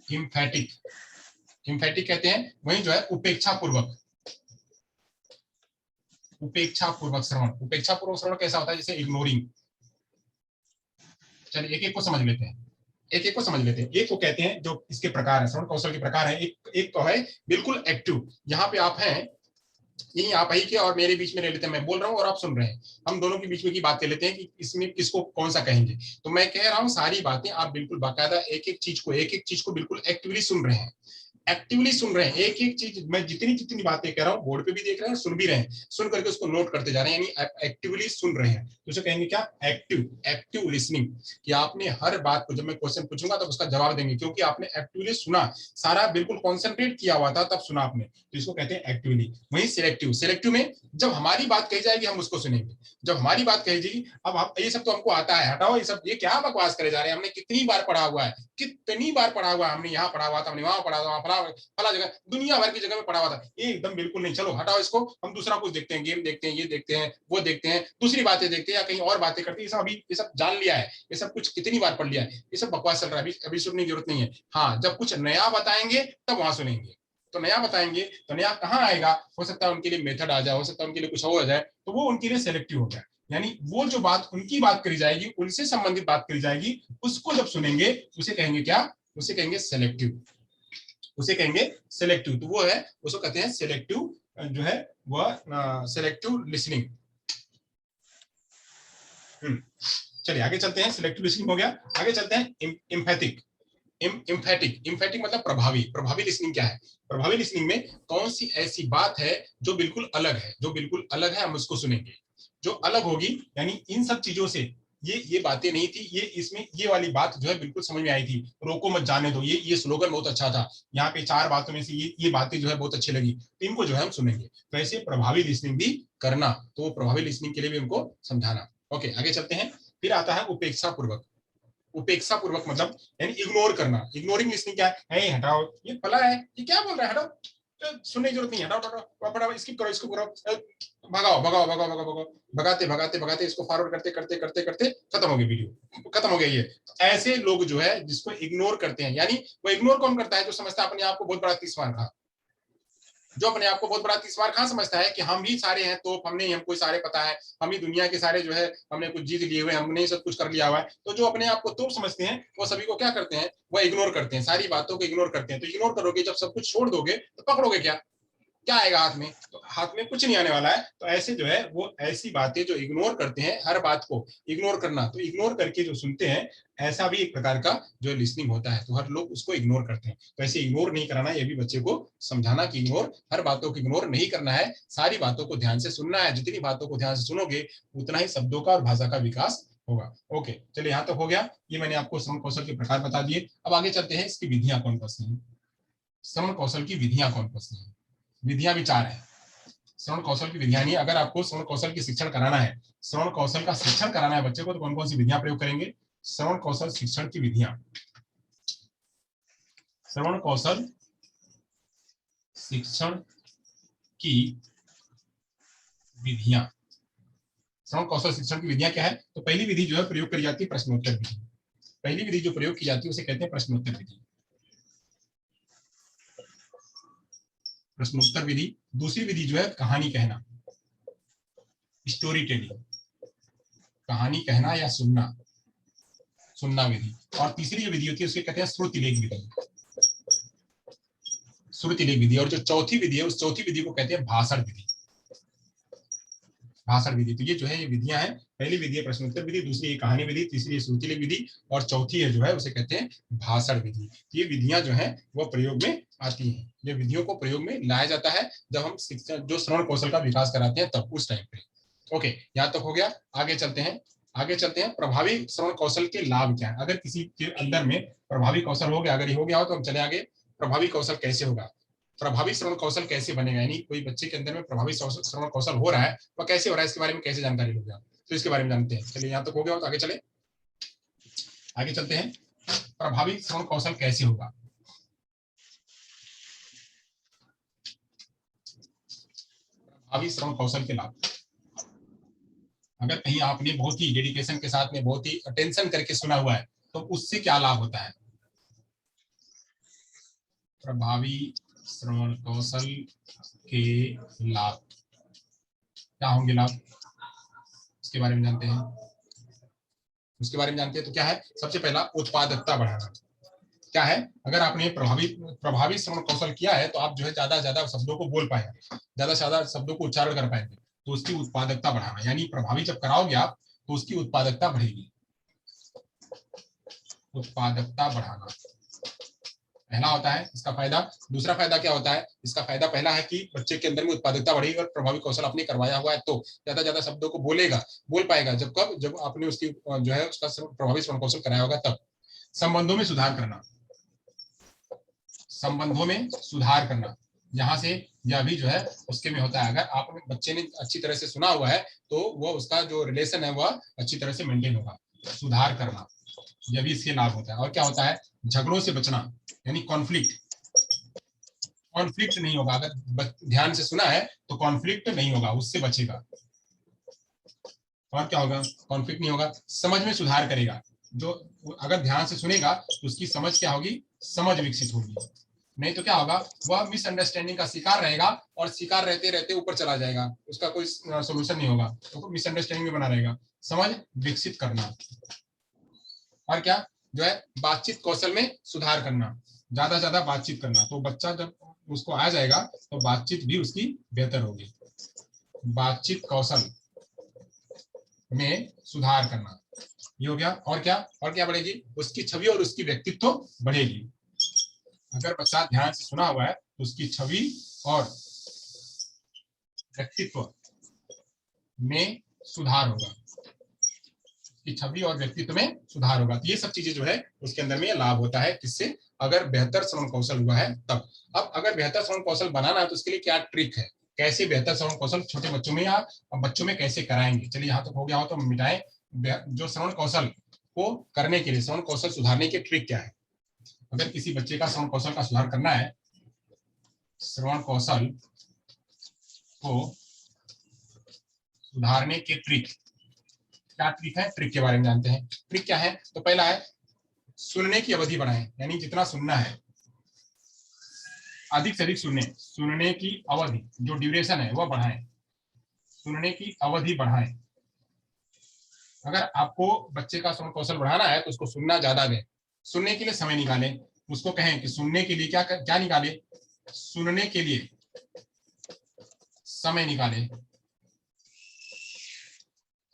इम्फेटिक, इम्फेटिक कहते हैं। वही जो है उपेक्षा पूर्वक, उपेक्षा पूर्वक श्रवण, उपेक्षा पूर्वक श्रवण कैसा होता है, जैसे इग्नोरिंग। चलिए एक एक को समझ लेते हैं, एक एक को समझ लेते हैं। एक को कहते हैं जो इसके प्रकार है, श्रवण कौशल के प्रकार है, एक तो है बिल्कुल एक्टिव, यहाँ पे आप हैं, यही आप ही के और मेरे बीच में रह लेते हैं, मैं बोल रहा हूँ और आप सुन रहे हैं, हम दोनों के बीच में की बात कर लेते हैं कि इसमें किसको कौन सा कहेंगे। तो मैं कह रहा हूँ सारी बातें आप बिल्कुल बाकायदा एक एक चीज को बिल्कुल एक्टिवली सुन रहे हैं, एक्टिवली सुन रहे हैं, एक एक चीज मैं जितनी जितनी बातें कह रहा हूँ बोर्ड पे भी देख रहे हैं, सुन भी रहे हैं, सुन करके उसको नोट करते जा रहे हैं, यानी एक्टिवली सुन रहे हैं। तो उसे कहेंगे क्या, एक्टिव, एक्टिव लिसनिंग, कि आपने हर बात को, जब मैं क्वेश्चन पूछूंगा तब उसका जवाब देंगे, क्योंकि आपने एक्टिवली सुना, सारा बिल्कुल कॉन्सेंट्रेट किया हुआ था तब सुना आपने, तो इसको कहते हैं एक्टिवली। वही सिलेक्टिव, सिलेक्टिव में जब हमारी बात कही जाएगी हम उसको सुनेंगे, जब हमारी बात कही जाएगी, अब हम ये सब तो हमको आता है, हटाओ ये सब, ये क्या बकवास करे जा रहे हैं, हमने कितनी बार पढ़ा हुआ है, कितनी बार पढ़ा हुआ है, हमने यहाँ पढ़ा हुआ था, हमने वहां पढ़ा था, वहां पढ़ा, फला जगह, दुनिया भर की जगह में पढ़ा हुआ था, ये एकदम बिल्कुल नहीं, चलो हटाओ इसको, हम दूसरा कुछ देखते हैं, गेम देखते हैं, ये देखते हैं, वो देखते हैं, दूसरी बातें देखते हैं, या कहीं और बातें करते हैं, ये सब अभी ये सब जान लिया है, ये सब कुछ कितनी बार पढ़ लिया है, ये सब बकवास चल रहा है, अभी अभी सुनने की जरूरत नहीं है। हाँ, जब कुछ नया बताएंगे तब वहां सुनेंगे, तो नया बताएंगे तो नया कहाँ आएगा, हो सकता है उनके लिए मेथड आ जाए, हो सकता है उनके लिए कुछ और आ जाए, तो वो उनके लिए सेलेक्टिव हो गया, यानी वो जो बात उनकी बात करी जाएगी, उनसे संबंधित बात करी जाएगी, उसको जब सुनेंगे उसे कहेंगे क्या, उसे कहेंगे सेलेक्टिव, उसे कहेंगे सेलेक्टिव। तो वो है, उसको कहते हैं सेलेक्टिव, जो है वह सेलेक्टिव लिसनिंग। चलिए आगे चलते हैं, सिलेक्टिव लिसनिंग हो गया, आगे चलते हैं इम्पैथिक। इम्फेटिक, इम्फेटिक मतलब प्रभावी, प्रभावी लिसनिंग क्या है, प्रभावी लिसनिंग में कौन सी ऐसी बात है जो बिल्कुल अलग है, जो बिल्कुल अलग है हम उसको सुनेंगे, जो अलग होगी, यानी इन सब चीजों से ये बातें नहीं थी, ये इसमें ये वाली बात जो है बिल्कुल समझ में आई थी, रोको मत जाने दो, ये स्लोगन बहुत अच्छा था, यहाँ पे चार बातों में से ये बातें जो है बहुत अच्छी लगी, तो इनको जो है हम सुनेंगे। तो ऐसे प्रभावी लिसनिंग भी करना, तो प्रभावी लिसनिंग के लिए भी हमको समझाना। ओके आगे चलते हैं, फिर आता है उपेक्षा पूर्वक। उपेक्षा पूर्वक मतलब यानी इग्नोर करना, इग्नोरिंग लिसनिंग क्या है, हटाओ ये फला है, ये क्या बोल रहा है, हटाओ, सुनने की जरूरत नहीं, हटाओ हटाओ, फटाफट स्किप करो, इसको करो, भगाओ भगाओ भगाओ भगाओ भगाओ, भगाते भगाते भगाते इसको फॉरवर्ड करते करते करते करते खत्म हो गई वीडियो, खत्म हो गया ये। ऐसे लोग जो है जिसको इग्नोर करते हैं, यानी वो इग्नोर कौन करता है, जो समझता है अपने आप को बहुत बड़ा तीसवान खा, जो अपने आप को बहुत बड़ा तीसवार खां समझता है कि हम ही सारे हैं, तो हमने ही, हमको सारे पता है, हम ही दुनिया के सारे जो है हमने कुछ जीत लिए हुए, हमने सब कुछ कर लिया हुआ है, तो जो अपने आप को तोप समझते हैं वो सभी को क्या करते हैं, वो इग्नोर करते हैं, सारी बातों को इग्नोर करते हैं। तो इग्नोर करोगे, जब सब कुछ छोड़ दोगे तो पकड़ोगे क्या, क्या आएगा हाथ में, तो हाथ में कुछ नहीं आने वाला है। तो ऐसे जो है वो ऐसी बातें जो इग्नोर करते हैं, हर बात को इग्नोर करना, तो इग्नोर करके जो सुनते हैं, ऐसा भी एक प्रकार का जो लिसनिंग होता है, तो हर लोग उसको इग्नोर करते हैं। तो ऐसे इग्नोर नहीं कराना, ये भी बच्चे को समझाना कि इग्नोर, हर बातों को इग्नोर नहीं करना है, सारी बातों को ध्यान से सुनना है, जितनी बातों को ध्यान से सुनोगे उतना ही शब्दों का और भाषा का विकास होगा। ओके चलिए यहाँ तक हो गया, ये मैंने आपको श्रवण कौशल के प्रकार बता दिए। अब आगे चलते हैं, इसकी विधियां कौन कौन सी हैं, श्रवण कौशल की विधियां कौन कौन सी हैं। विधियां भी चार है, श्रवण कौशल की विधियां नहीं, अगर आपको श्रवण कौशल की शिक्षण कराना है, श्रवण कौशल का शिक्षण कराना है बच्चे को, तो कौन कौन सी विधियां प्रयोग करेंगे, श्रवण कौशल शिक्षण की विधियां, श्रवण कौशल शिक्षण की विधियां, श्रवण कौशल शिक्षण की विधियां क्या है, तो पहली विधि जो है प्रयोग करी जाती है प्रश्नोत्तर विधि, पहली विधि जो प्रयोग की जाती है उसे कहते हैं प्रश्नोत्तर विधि, प्रश्नोत्तर विधि। दूसरी विधि जो है कहानी कहना, स्टोरी टेलिंग, कहानी कहना या सुनना, सुनना विधि। और तीसरी जो विधि होती है उसके कहते हैं श्रुतिलेख विधि, श्रुतिलेख विधि। और जो चौथी विधि है उस चौथी विधि को कहते हैं भाषण विधि, भाषण विधि। तो ये जो है ये विधियां हैं, पहली विधि है प्रश्नोत्तर विधि, दूसरी है कहानी विधि, तीसरी है श्रुतिलेख विधि, और चौथी है जो है उसे कहते हैं भाषण विधि। ये विधियां जो है वो प्रयोग में आती हैं, ये विधियों को प्रयोग में लाया जाता है जब हम शिक्षा जो श्रवण कौशल का विकास कराते हैं तब, उस टाइम पे। ओके यहाँ तक हो गया, आगे चलते हैं, आगे चलते हैं प्रभावी श्रवण कौशल के लाभ क्या है। अगर किसी के अंदर में प्रभावी कौशल हो गया, अगर ये हो गया हो तो हम चले आगे, प्रभावी कौशल कैसे होगा, प्रभावी श्रवण कौशल कैसे बनेगा, यानी कोई बच्चे के अंदर में प्रभावी श्रवण कौशल हो रहा है वह कैसे हो रहा है, इसके बारे में कैसे जानकारी लोगे आप, तो इसके बारे में जानते हैं। चलिए यहाँ तक हो गया हो तो आगे चले, आगे चलते हैं, प्रभावी श्रवण कौशल कैसे होगा। प्रभावी श्रवण कौशल के लाभ। अगर कहीं आपने बहुत ही डेडिकेशन के साथ में बहुत ही अटेंशन करके सुना हुआ है तो उससे क्या लाभ होता है? प्रभावी श्रवण कौशल के लाभ क्या होंगे? लाभ उसके बारे में जानते हैं, तो क्या है? सबसे पहला उत्पादकता बढ़ाना। क्या है? अगर आपने प्रभावी श्रवण कौशल किया है तो आप जो है ज्यादा से ज्यादा शब्दों को बोल पाएंगे, ज्यादा से ज्यादा शब्दों को उच्चारण कर पाएंगे, तो उसकी उत्पादकता बढ़ाना, यानी प्रभावी जब कराओगे आप तो उसकी उत्पादकता बढ़ेगी। उत्पादकता बढ़ाना पहला होता है इसका फायदा। दूसरा फायदा क्या होता है? इसका फायदा पहला है कि बच्चे के अंदर में उत्पादकता बढ़ेगी और प्रभावी कौशल आपने करवाया हुआ है तो ज्यादा शब्दों को बोल पाएगा। जब आपने उसकी जो है उसका प्रभावी श्रवण कौशल कराया होगा तब। संबंधों में सुधार करना, यहाँ से यह भी जो है उसके में होता है। अगर आपने बच्चे ने अच्छी तरह से सुना हुआ है तो वो उसका जो रिलेशन है वह अच्छी तरह से मेंटेन होगा। सुधार करना, यह भी इसके लाभ होता है। और क्या होता है? झगड़ों से बचना, यानी कॉन्फ्लिक्ट नहीं होगा। अगर ध्यान से सुना है तो कॉन्फ्लिक्ट नहीं होगा, उससे बचेगा। और क्या होगा? कॉन्फ्लिक्ट नहीं होगा। समझ में सुधार करेगा। जो अगर ध्यान से सुनेगा तो उसकी समझ क्या होगी? समझ विकसित होगी। नहीं तो क्या होगा? वह मिसअंडरस्टैंडिंग का शिकार रहेगा और शिकार रहते रहते ऊपर चला जाएगा, उसका कोई सोल्यूशन नहीं होगा, तो मिसअंडरस्टैंडिंग में बना रहेगा। समझ विकसित करना। और क्या जो है? बातचीत कौशल में सुधार करना, ज्यादा बातचीत करना। तो बच्चा जब उसको आ जाएगा तो बातचीत भी उसकी बेहतर होगी। बातचीत कौशल में सुधार करना, ये हो गया। और क्या बढ़ेगी? उसकी छवि और उसकी व्यक्तित्व बढ़ेगी। अगर बच्चा ध्यान से सुना हुआ है तो उसकी छवि और व्यक्तित्व में सुधार होगा, उसकी छवि और व्यक्तित्व में सुधार होगा। तो ये सब चीजें जो है उसके अंदर में लाभ होता है। किससे? अगर बेहतर श्रवण कौशल हुआ है तब। अब अगर बेहतर श्रवण कौशल बनाना है तो उसके लिए क्या ट्रिक है? कैसे बेहतर श्रवण कौशल छोटे बच्चों में या बच्चों में कैसे कराएंगे? चलिए यहाँ तक हो गया हो तो मिटाएं। जो श्रवण कौशल को करने के लिए, श्रवण कौशल सुधारने के ट्रिक क्या है? अगर किसी बच्चे का श्रवण कौशल का सुधार करना है, श्रवण कौशल को सुधारने के ट्रिक क्या? ट्रिक है, ट्रिक के बारे में जानते हैं। ट्रिक क्या है? तो पहला है सुनने की अवधि बढ़ाएं, यानी जितना सुनना है अधिक से अधिक सुनने की अवधि, जो ड्यूरेशन है वह बढ़ाएं। सुनने की अवधि बढ़ाएं। अगर आपको बच्चे का श्रवण कौशल बढ़ाना है तो उसको सुनना ज्यादा दें, सुनने के लिए समय निकालें। उसको कहें कि सुनने के लिए क्या क्या निकाले? सुनने के लिए समय निकाले।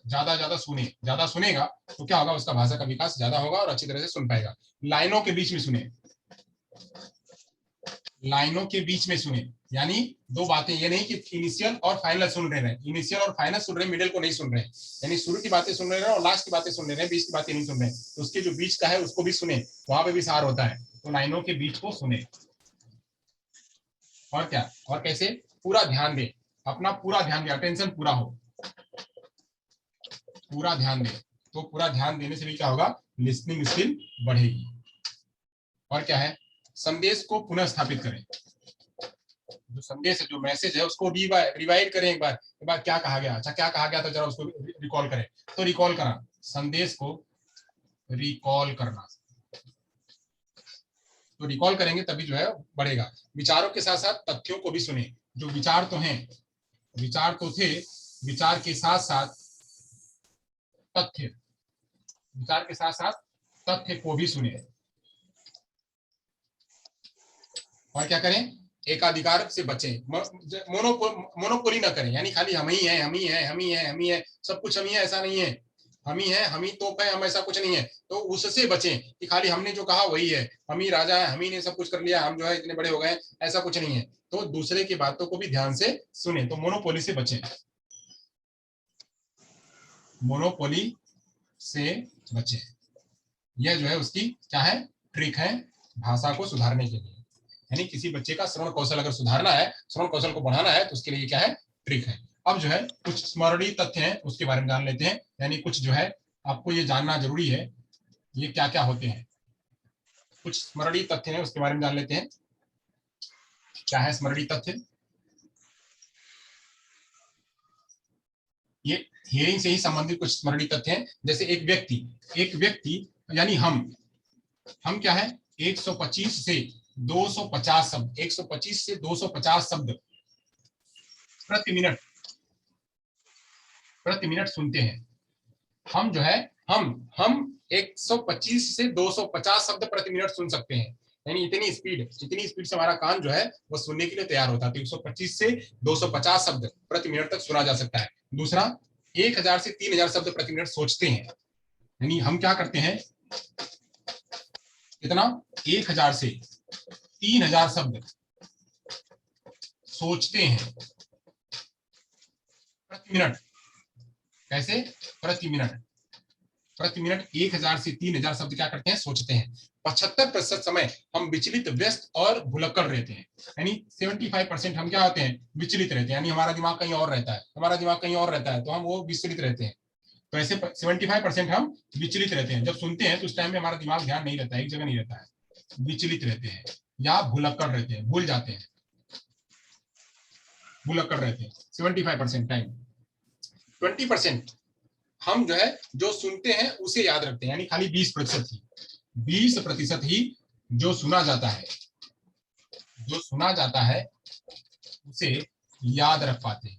ज्यादा ज्यादा सुनेगा तो क्या होगा? उसका भाषा का विकास ज्यादा होगा और अच्छी तरह से सुन पाएगा। लाइनों के बीच में सुने, लाइनों के बीच में सुने, यानी दो बातें, ये नहीं कि इनिशियल और फाइनल सुन रहे हैं, इनिशियल और फाइनल सुन रहे हैं, मिडिल को नहीं सुन रहे हैं, यानी शुरू की बातें सुन रहे हैं और लास्ट की बातें सुन रहे हैं, बीच की बातें नहीं सुन रहे हैं। तो उसके जो बीच का है उसको भी सुने, वहां पे भी सार होता है। तो लाइनों के बीच को सुने। और क्या? और कैसे? पूरा ध्यान दे, अपना पूरा ध्यान दे, अटेंशन पूरा हो, पूरा ध्यान दे। तो पूरा ध्यान देने से भी क्या होगा? लिसनिंग स्किल बढ़ेगी। और क्या है? संदेश को पुनः स्थापित करें। जो संदेश है, जो मैसेज है, उसको रिवाइड करें। एक बार क्या कहा गया, अच्छा क्या कहा गया था, जरा उसको रिकॉल करें। तो रिकॉल करना, संदेश को रिकॉल करना। तो रिकॉल करेंगे तभी जो है बढ़ेगा। विचारों के साथ साथ तथ्यों को भी सुने। जो विचार तो हैं, विचार तो थे, विचार के साथ साथ तथ्य, विचार के साथ साथ तथ्य को भी सुने। और क्या करें? एकाधिकार से बचें, मोनोपोली ना करें, यानी खाली हम ही है, हम ही है, हम ही है, हम ही है, सब कुछ हम ही है, ऐसा नहीं है। हम ही है, हम ही तोप है, हम, ऐसा कुछ नहीं है। तो उससे बचें कि खाली हमने जो कहा वही है, हम ही राजा है, हम ही ने सब कुछ कर लिया, हम जो है इतने बड़े हो गए, ऐसा कुछ नहीं है। तो दूसरे की बातों को भी ध्यान से सुने। तो मोनोपोली से बचें, मोनोपोली से बचें। यह जो है उसकी क्या है? ट्रिक है भाषा को सुधारने के लिए। यानी किसी बच्चे का श्रवण कौशल अगर सुधारना है, श्रवण कौशल को बढ़ाना है, तो उसके लिए क्या है? ट्रिक है। अब जो है कुछ स्मरणीय तथ्य हैं, उसके बारे में जान लेते हैं। यानी कुछ जो है आपको ये जानना जरूरी है, ये क्या क्या होते हैं। कुछ स्मरणीय तथ्य हैं, उसके बारे में जान लेते हैं। क्या है स्मरणीय तथ्य? ये हियरिंग से ही संबंधित कुछ स्मरणीय तथ्य हैं, जैसे एक व्यक्ति यानी हम क्या है 125 से 250 शब्द 125 से 250 शब्द प्रति मिनट सुनते हैं। हम जो है हम 125 से 250 शब्द प्रति मिनट सुन सकते हैं, यानी इतनी स्पीड से हमारा कान जो है वो सुनने के लिए तैयार होता है। तो 125 से 250 शब्द प्रति मिनट तक सुना जा सकता है। दूसरा, 1000 से 3000 शब्द प्रति मिनट सोचते हैं, यानी हम क्या करते हैं, कितना 1000 से 3000 शब्द सोचते हैं प्रति मिनट। कैसे? प्रति मिनट 1000 से 3000 शब्द क्या करते हैं, सोचते हैं। 75% समय हम विचलित, व्यस्त और भुलक्कड़ रहते हैं, यानी 75% हम क्या होते हैं, विचलित रहते हैं, यानी हमारा दिमाग कहीं और रहता है, तो हम वो विचलित रहते हैं। तो ऐसे 75% हम विचलित रहते हैं। जब सुनते हैं तो उस टाइम में हमारा दिमाग ध्यान नहीं रहता है, एक जगह नहीं रहता है, विचलित रहते हैं या भुलक्कड़ रहते हैं, भूल जाते हैं, भुलक्कड़ रहते हैं 75% टाइम। 20% हम जो है जो सुनते हैं उसे याद रखते हैं, यानी खाली 20% ही जो सुना जाता है उसे याद रख पाते हैं।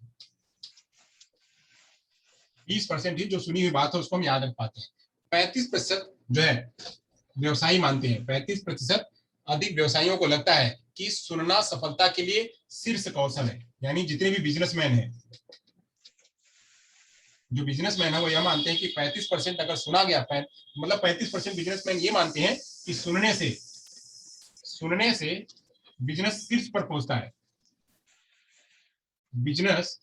20% ही जो सुनी हुई बात है उसको हम याद रख पाते हैं। 35% जो है व्यवसायी मानते हैं, 35% अधिक व्यवसायियों को लगता है कि सुनना सफलता के लिए शीर्ष कौशल है। यानी जितने भी बिजनेसमैन हैं, जो बिजनेसमैन है वो यह मानते हैं कि 35% अगर सुना गया, मतलब 35% बिजनेसमैन ये मानते हैं कि सुनने से बिजनेस शीर्ष पर पहुंचता है, बिजनेस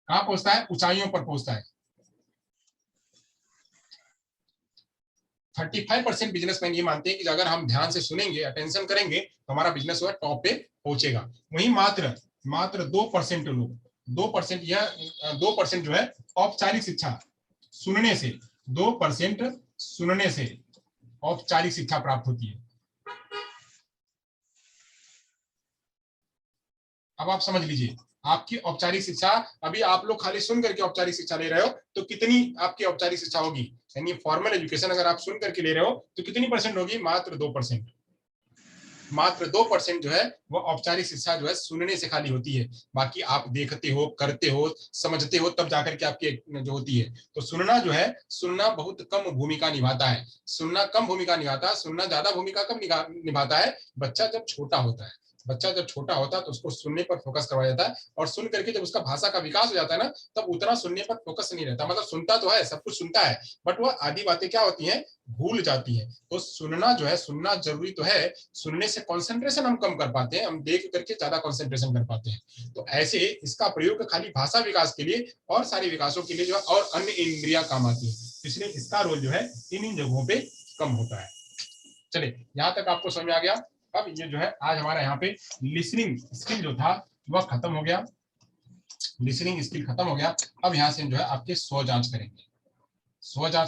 कहां पहुंचता है, ऊंचाइयों पर पहुंचता है। 35% बिजनेसमैन ये मानते हैं कि अगर हम ध्यान से सुनेंगे, अटेंशन करेंगे, तो हमारा बिजनेस हुआ टॉप पे पहुंचेगा। वहीं मात्र 2% लोग 2% जो है औपचारिक शिक्षा सुनने से 2% सुनने से औपचारिक शिक्षा प्राप्त होती है। अब आप समझ लीजिए, आपकी औपचारिक शिक्षा, अभी आप लोग खाली सुन करके औपचारिक शिक्षा ले रहे हो तो कितनी आपकी औपचारिक शिक्षा होगी, यानी फॉर्मल एजुकेशन अगर आप सुन करके ले रहे हो तो कितनी परसेंट होगी, मात्र 2%। मात्र 2% जो है वो औपचारिक शिक्षा जो है सुनने से खाली होती है। बाकी आप देखते हो, करते हो, समझते हो, तब जाकर के आपकी जो होती है। तो सुनना बहुत कम भूमिका निभाता है, सुनना ज्यादा भूमिका कब निभाता है, बच्चा जब छोटा होता है तो उसको सुनने पर फोकस करवाया जाता है, और सुन करके जब उसका भाषा का विकास हो जाता है ना, तब उतना सुनने पर फोकस नहीं रहता। मतलब सुनता तो है, सब कुछ सुनता है, बट वह आधी बातें क्या होती हैं, भूल जाती है। तो सुनना जरूरी तो है, सुनने से कंसंट्रेशन हम कम कर पाते हैं, हम देख करके ज्यादा कंसंट्रेशन कर पाते हैं। तो ऐसे इसका प्रयोग खाली भाषा विकास के लिए और सारे विकासों के लिए जो है और अन्य इंद्रियां काम आती है, इसलिए इसका रोल जो है इन जगहों पे कम होता है। चलिए, यहाँ तक आपको समझ में आ गया। अब ये जो है आज हमारा यहाँ पे लिसनिंग स्किल जो था वह खत्म हो गया, लिसनिंग स्किल खत्म हो गया। अब यहाँ से जो है आपके स्व जांच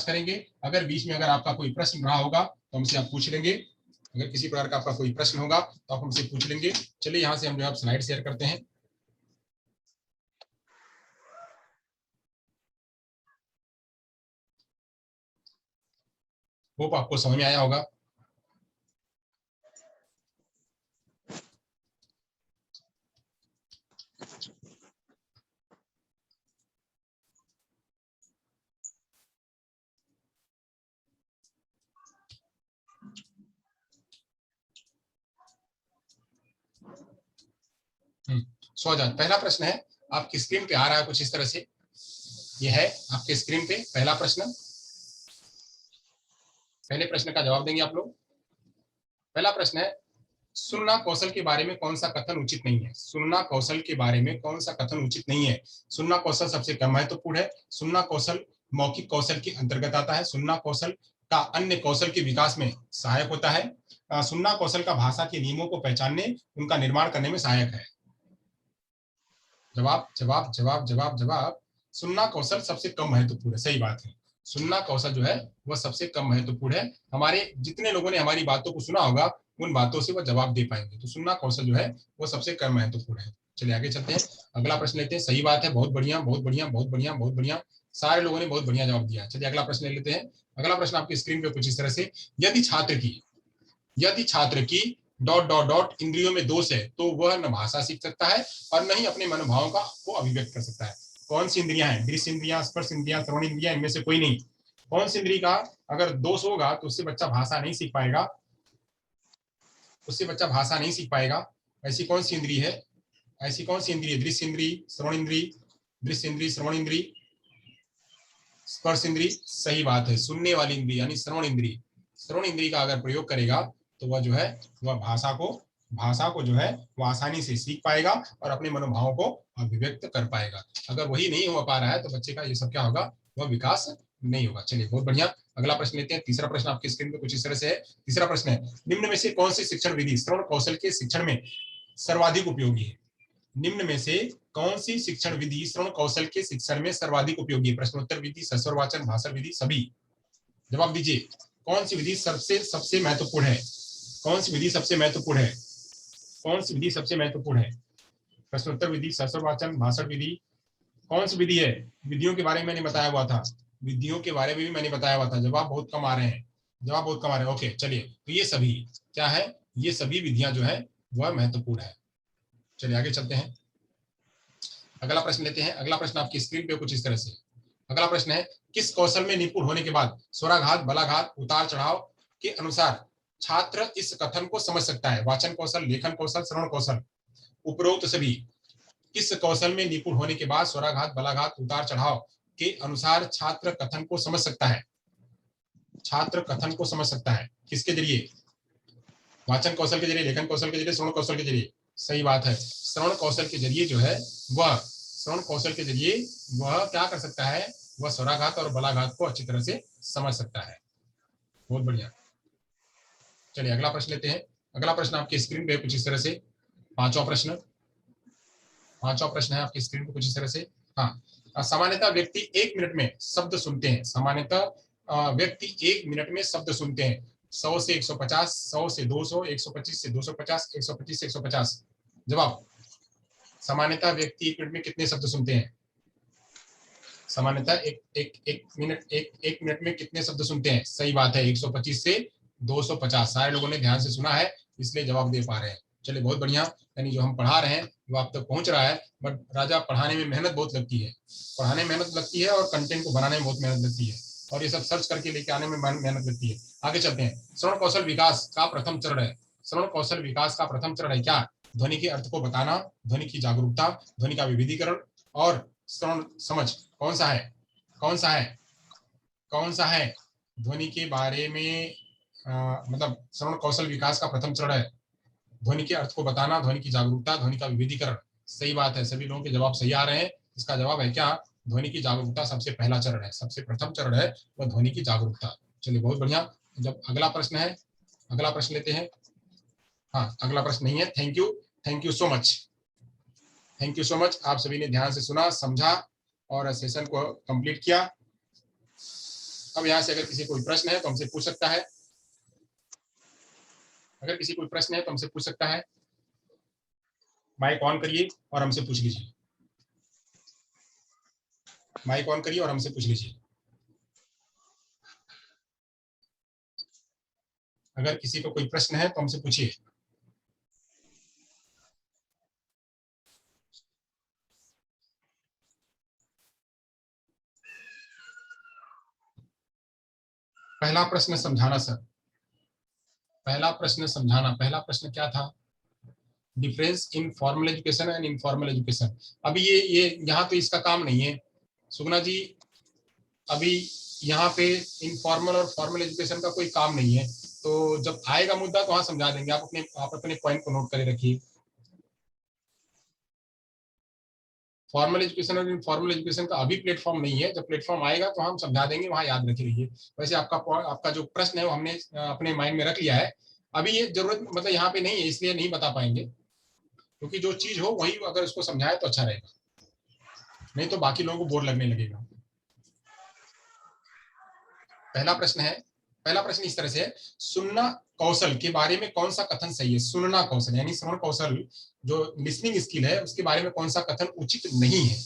करेंगे। अगर बीच में अगर आपका कोई प्रश्न रहा होगा तो हमसे आप पूछ लेंगे, अगर किसी प्रकार का आपका कोई प्रश्न होगा तो आप हमसे पूछ लेंगे। चलिए यहाँ से हम जो है स्लाइड शेयर करते हैं। होप आपको समझ में आया होगा। सो जान, पहला प्रश्न है आपकी स्क्रीन पे आ रहा है कुछ इस तरह से, ये है आपके स्क्रीन पे पहला प्रश्न। पहले प्रश्न का जवाब देंगे आप लोग। पहला प्रश्न है, सुनना कौशल के बारे में कौन सा कथन उचित नहीं है। सुनना कौशल के बारे में कौन सा कथन उचित नहीं है। सुनना कौशल सबसे कम महत्वपूर्ण है। सुनना कौशल मौखिक कौशल के अंतर्गत आता है। सुनना कौशल का अन्य कौशल के विकास में सहायक होता है। सुनना कौशल का भाषा के नियमों को पहचानने, उनका निर्माण करने में सहायक है। जवाब जवाब जवाब जवाब जवाब, सुनना कौशल सबसे कम महत्वपूर्ण है। सही बात है, सुनना कौशल जो है वह सबसे कम महत्वपूर्ण है। हमारे जितने लोगों ने हमारी बातों को सुना होगा उन बातों से वह जवाब दे पाएंगे। तो सुनना कौशल जो है वो सबसे कम महत्वपूर्ण है। चलिए आगे चलते हैं, अगला प्रश्न लेते हैं। सही बात है, बहुत बढ़िया बहुत बढ़िया बहुत बढ़िया बहुत बढ़िया, सारे लोगों ने बहुत बढ़िया जवाब दिया। चलिए अगला प्रश्न ले लेते हैं। अगला प्रश्न आपकी स्क्रीन पे कुछ इस तरह से, यदि छात्र की डॉट डॉट डॉट इंद्रियों में दोष है तो वह न भाषा सीख सकता है और न ही अपने मनोभावों का को अभिव्यक्त कर सकता है। कौन सी इंद्रियां हैं? दृश्य इंद्रियां, स्पर्श इंद्रियां, श्रवण इंद्रियां, इनमें से कोई नहीं। कौन सी इंद्रिय का अगर दोष होगा तो उससे बच्चा भाषा नहीं सीख पाएगा, उससे बच्चा भाषा नहीं सीख पाएगा। ऐसी कौन सी इंद्रिय है? ऐसी कौन सी इंद्रिय? दृश्य इंद्रिय, श्रवण इंद्रिय, दृश्य इंद्रिय, श्रवण इंद्रिय, स्पर्श इंद्रिय। सही बात है, सुनने वाली इंद्रिय यानी श्रवण इंद्रिय। श्रवण इंद्रिय का अगर प्रयोग करेगा तो वह जो है वह भाषा को जो है वो आसानी से सीख पाएगा और अपने मनोभावों को अभिव्यक्त कर पाएगा। अगर वही नहीं हो पा रहा है तो बच्चे का ये सब क्या होगा? वह विकास नहीं होगा। चलिए बहुत बढ़िया, अगला प्रश्न लेते हैं। तीसरा प्रश्न आपकी स्क्रीन पे कुछ इस तरह से है। तीसरा प्रश्न है, निम्न में से कौन सी शिक्षण विधि श्रवण कौशल के शिक्षण में सर्वाधिक उपयोगी है? निम्न में से कौन सी शिक्षण विधि श्रवण कौशल के शिक्षण में सर्वाधिक उपयोगी है? प्रश्नोत्तर विधि, सस्वर वाचन, भाषण विधि, सभी। जवाब दीजिए, कौन सी विधि सबसे सबसे महत्वपूर्ण है? कौन सी विधि सबसे महत्वपूर्ण है? कौन सी विधि सबसे महत्वपूर्ण है? प्रश्नोत्तर विधि, सस्वर वाचन, भाषण विधि, कौन सी विधि है? विधियों के बारे में मैंने बताया हुआ था, विधियों के बारे में भी मैंने बताया हुआ था। जवाब बहुत कम आ रहे हैं, जवाब बहुत कम आ रहे हैं। ओके चलिए, तो ये सभी क्या है? ये सभी विधियां जो है वह महत्वपूर्ण है। चलिए आगे चलते हैं, अगला प्रश्न लेते हैं। अगला प्रश्न आपकी स्क्रीन पे कुछ इस तरह से, अगला प्रश्न है, किस कौशल में निपुण होने के बाद स्वराघात, बलाघात, उतार चढ़ाव के अनुसार छात्र इस कथन को समझ सकता है? वाचन कौशल, लेखन कौशल, श्रवण कौशल। उपरोक्त सभी किस कौशल में निपुण होने के बाद स्वराघात, बलाघात, उतार चढ़ाव के अनुसार छात्र कथन को समझ सकता है? छात्र कथन को समझ सकता है किसके जरिए? वाचन कौशल के जरिए, लेखन कौशल के जरिए, श्रवण कौशल के जरिए। सही बात है, श्रवण कौशल के जरिए जो है वह श्रवण कौशल के जरिए वह क्या कर सकता है? वह स्वराघात और बलाघात को अच्छी तरह से समझ सकता है। बहुत बढ़िया, चलिए अगला प्रश्न लेते हैं। अगला प्रश्न आपकी स्क्रीन पे कुछ इस तरह से, पांचवा प्रश्न है आपकी स्क्रीन पे कुछ इस तरह से। हाँ, सामान्यतः व्यक्ति 1 मिनट में शब्द सुनते हैं। सामान्यतः व्यक्ति 1 मिनट में शब्द सुनते हैं 100 से 150, 100 से 200, 125 से 250, 125 से 150। जवाब, सामान्यतः व्यक्ति 1 मिनट में कितने शब्द सुनते हैं? सामान्यतः एक मिनट में कितने शब्द सुनते हैं? सही बात है, 125 से 250। सारे लोगों ने ध्यान से सुना है इसलिए जवाब दे पा रहे हैं। चलिए बहुत बढ़िया, यानी जो हम पढ़ा रहे हैं वो आप तक पहुंच रहा है। बट राजा, पढ़ाने में मेहनत बहुत लगती है, पढ़ाने में मेहनत लगती है और कंटेंट को बनाने में बहुत मेहनत लगती है, और ये सब सर्च करके लेके आने में मेहनत लगती है। आगे चलते हैं, श्रवण कौशल विकास का प्रथम चरण है। श्रवण कौशल विकास का प्रथम चरण है क्या? ध्वनि के अर्थ को बताना, ध्वनि की जागरूकता, ध्वनि का विविधीकरण और श्रवण समझ। कौन सा है? कौन सा है? कौन सा है? ध्वनि के बारे में मतलब श्रवण कौशल विकास का प्रथम चरण है ध्वनि के अर्थ को बताना, ध्वनि की जागरूकता, ध्वनि का विविधीकरण। सही बात है, सभी लोगों के जवाब सही आ रहे हैं। इसका जवाब है क्या? ध्वनि की जागरूकता सबसे पहला चरण है, सबसे प्रथम चरण है वह ध्वनि की जागरूकता। चलिए बहुत बढ़िया, जब अगला प्रश्न है, अगला प्रश्न लेते हैं। हाँ, अगला प्रश्न नहीं है। Thank you so much, thank you so much. आप सभी ने ध्यान से सुना, समझा और सेशन को कंप्लीट किया। अब यहाँ से अगर किसी कोई प्रश्न है तो हमसे पूछ सकता है, अगर किसी कोई प्रश्न है तो हमसे पूछ सकता है। माइक ऑन करिए और हमसे पूछ लीजिए, माइक ऑन करिए और हमसे पूछ लीजिए। अगर किसी को कोई प्रश्न है तो हमसे पूछिए। पहला प्रश्न समझाना सर, पहला प्रश्न समझाना। पहला प्रश्न क्या था? Difference in formal education and informal education. अभी ये यहाँ तो इसका काम नहीं है सुगना जी, अभी यहाँ पे इनफॉर्मल और फॉर्मल एजुकेशन का कोई काम नहीं है। तो जब आएगा मुद्दा तो वहां समझा देंगे। आप अपने पॉइंट को नोट करे रखिए। फॉर्मल एजुकेशन और इनफॉर्मल एजुकेशन का अभी प्लेटफॉर्म नहीं है, जब प्लेटफॉर्म आएगा तो हम समझा देंगे, वहां याद रखे रहिए। वैसे आपका जो प्रश्न है वो हमने अपने माइंड में रख लिया है। अभी ये जरूरत मतलब यहाँ पे नहीं है, इसलिए नहीं बता पाएंगे, क्योंकि जो चीज हो वही अगर उसको समझाए तो अच्छा रहेगा, नहीं तो बाकी लोगों को बोर लगने लगेगा। पहला प्रश्न है, पहला प्रश्न इस तरह से है, सुनना कौशल के बारे में कौन सा कथन सही है? सुनना कौशल यानी श्रवण कौशल जो लिसनिंग स्किल है उसके बारे में कौन सा कथन उचित नहीं है?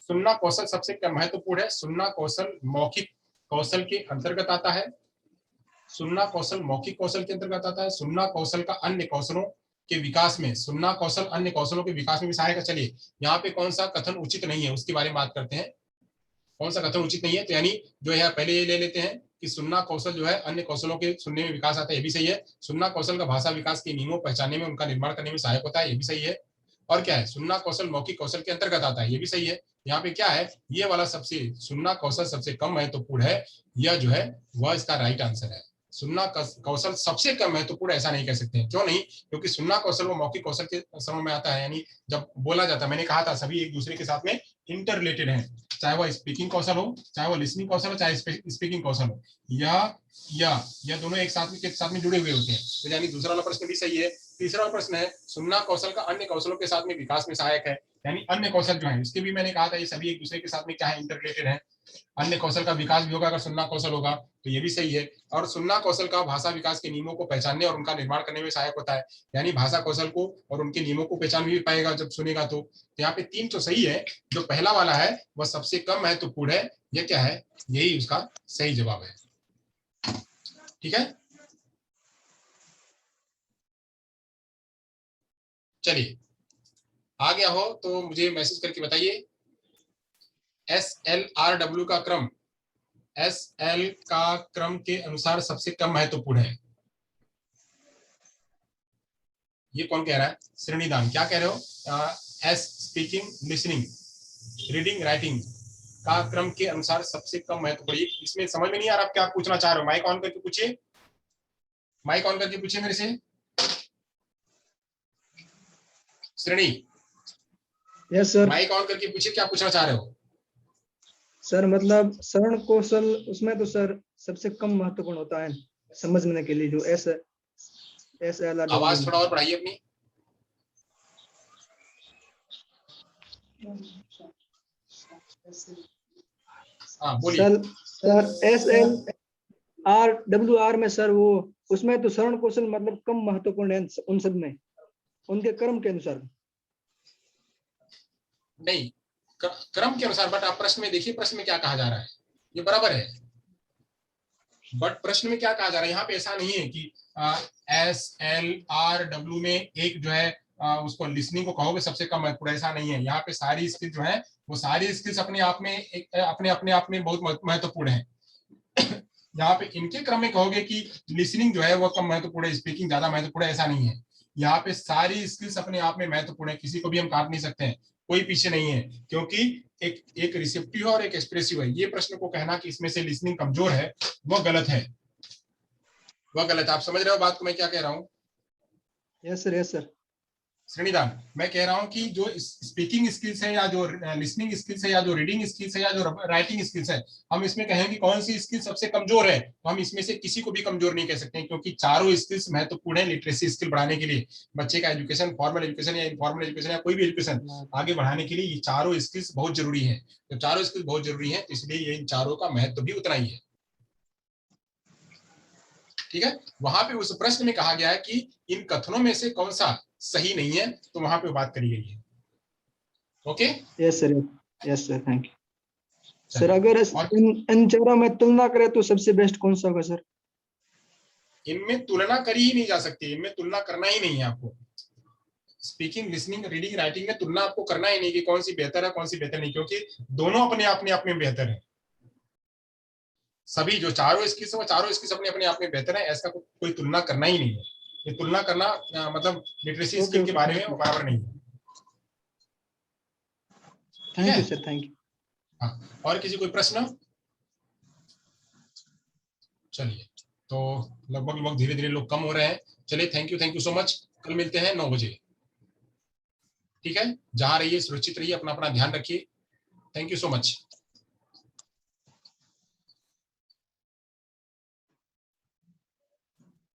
सुनना कौशल सबसे क्या महत्वपूर्ण है? सुनना कौशल मौखिक कौशल के अंतर्गत आता है। सुनना कौशल मौखिक कौशल के अंतर्गत आता है। सुनना कौशल का अन्य कौशलों के विकास में, सुनना कौशल अन्य कौशलों के विकास में भी सहायक है। चलिए यहाँ पे कौन सा कथन उचित नहीं है उसके बारे में बात करते हैं। कौन सा कथन उचित नहीं है? तो यानी जो है पहले ये ले लेते हैं कि सुनना कौशल जो है अन्य कौशलों के सुनने में विकास आता है, ये भी सही है। सुनना कौशल का भाषा विकास के नियमों पहचानने में, उनका निर्माण करने में सहायक होता है, ये भी सही है। और क्या है? सुनना कौशल मौखिक कौशल के अंतर्गत आता है, ये भी सही है। यहाँ पे क्या है? ये वाला सबसे सुनना कौशल सबसे कम महत्वपूर्ण है, यह जो है वह इसका राइट आंसर है। सुनना कौशल सबसे कम महत्वपूर्ण ऐसा नहीं कह सकते हैं। क्यों नहीं? क्योंकि सुनना कौशल वो मौखिक कौशल के समूह में आता है, यानी जब बोला जाता है, मैंने कहा था सभी एक दूसरे के साथ में इंटर रिलेटेड है, चाहे वो स्पीकिंग कौशल हो, चाहे वो लिसनिंग कौशल हो, चाहे स्पीकिंग कौशल हो, या दोनों एक साथ के साथ में जुड़े हुए होते हैं। तो यानी दूसरा वाला प्रश्न भी सही है। तीसरा वाला प्रश्न है, सुनना कौशल का अन्य कौशलों के साथ में विकास में सहायक है, यानी अन्य कौशल जो है इसके भी मैंने कहा था ये सभी एक दूसरे के साथ में क्या है? इंटर रिलेटेड है। अन्य कौशल का विकास भी होगा अगर सुनना कौशल होगा, तो ये भी सही है। और सुनना कौशल का भाषा विकास के नियमों को पहचानने और उनका निर्माण करने में सहायक होता है, यानी भाषा कौशल को और उनके नियमों को पहचान भी पाएगा जब सुनेगा। तो यहाँ पे 3 तो सही है, जो पहला वाला है वह सबसे कम महत्वपूर्ण है, यह क्या है? यही उसका सही जवाब है। ठीक है, चलिए आ गया हो तो मुझे मैसेज करके बताइए। SLRW का क्रम, SL का क्रम के अनुसार सबसे कम महत्वपूर्ण है, ये कौन कह रहा है? श्रेणीदान, क्या कह रहे हो? S speaking listening reading writing का क्रम के अनुसार सबसे कम महत्वपूर्ण। इसमें समझ में नहीं आ रहा आप क्या पूछना चाह रहे हो? माइक ऑन करके पूछिए, माइक ऑन करके पूछिए मेरे से। श्रेणी, यस सर। माइक ऑन करके पूछिए क्या पूछना चाह रहे हो? सर मतलब श्रवण कौशल उसमें तो सर सबसे कम महत्वपूर्ण होता है समझने के लिए, जो SLR। आवाज थोड़ा और बढ़ाइए अपनी। हाँ बोलिए। सर SLRWR में सर वो उसमें तो श्रवण कौशल मतलब कम महत्वपूर्ण है उन सब में, उनके क्रम के अनुसार। नहीं, क्रम के अनुसार, बट आप प्रश्न में देखिए, प्रश्न में क्या कहा जा रहा है, ये बराबर है। बट प्रश्न में क्या कहा जा रहा है? यहाँ पे ऐसा नहीं है कि SLRW में एक जो है उसको लिसनिंग को कहोगे सबसे कम महत्वपूर्ण, ऐसा नहीं है। यहाँ पे सारी स्किल जो है वो सारी स्किल्स अपने आप में अपने आप में बहुत महत्वपूर्ण है। यहाँ पे इनके क्रम में कहोगे कि लिसनिंग जो है वो कम महत्वपूर्ण है, स्पीकिंग ज्यादा महत्वपूर्ण है, ऐसा नहीं है। यहाँ पे सारी स्किल्स अपने आप में महत्वपूर्ण है, किसी को भी हम काट नहीं सकते हैं, कोई पीछे नहीं है, क्योंकि एक रिसेप्टिव है और एक एक्सप्रेसिव है। ये प्रश्न को कहना कि इसमें से लिसनिंग कमजोर है वह गलत है, वह गलत है। आप समझ रहे हो बात को मैं क्या कह रहा हूँ? Yes sir, yes sir. श्रेणीदान, मैं कह रहा हूं कि जो स्पीकिंग स्किल्स है या जो लिसनिंग स्किल्स है या जो रीडिंग स्किल्स है या जो राइटिंग स्किल्स है, हम इसमें कहें कि कौन सी स्किल सबसे कमजोर है, तो हम इसमें से किसी को भी कमजोर नहीं कह सकते, क्योंकि चारों स्किल्स महत्वपूर्ण है लिटरेसी स्किल बढ़ाने के लिए। बच्चे का एजुकेशन, फॉर्मल एजुकेशन या इनफॉर्मल एजुकेशन या कोई भी एजुकेशन आगे बढ़ाने के लिए ये चारों स्किल्स बहुत जरूरी है। तो चारों स्किल्स बहुत जरूरी है, इसलिए इन चारों का महत्व भी उतना ही है। ठीक है, वहां पे उस प्रश्न में कहा गया है कि इन कथनों में से कौन सा सही नहीं है, तो वहां पे बात करी गई है। Okay, yes sir, yes sir, thank you sir. अगर इन चारों में तुलना करें तो सबसे बेस्ट कौन सा होगा सर? इनमें तुलना करी ही नहीं जा सकती, इनमें तुलना करना ही नहीं है आपको। स्पीकिंग, लिसनिंग, रीडिंग, राइटिंग में तुलना आपको करना ही नहीं कि कौन सी बेहतर है कौन सी बेहतर नहीं, क्योंकि दोनों अपने आप में बेहतर है। सभी जो चारों स्किल्स वो चारों स्किल्स अपने अपने आप में बेहतर है, ऐसा कोई तुलना करना ही नहीं है। ये तुलना करना मतलब लिटरेसी स्किल के बारे में वो बराबर नहीं है। Thank you sir, thank you. हाँ, और किसी कोई प्रश्न? चलिए, तो लगभग धीरे धीरे लोग कम हो रहे हैं। चलिए, थैंक यू सो मच। कल मिलते हैं 9 बजे। ठीक है, जहां रहिए सुरक्षित रहिए, अपना अपना ध्यान रखिए। Thank you so much.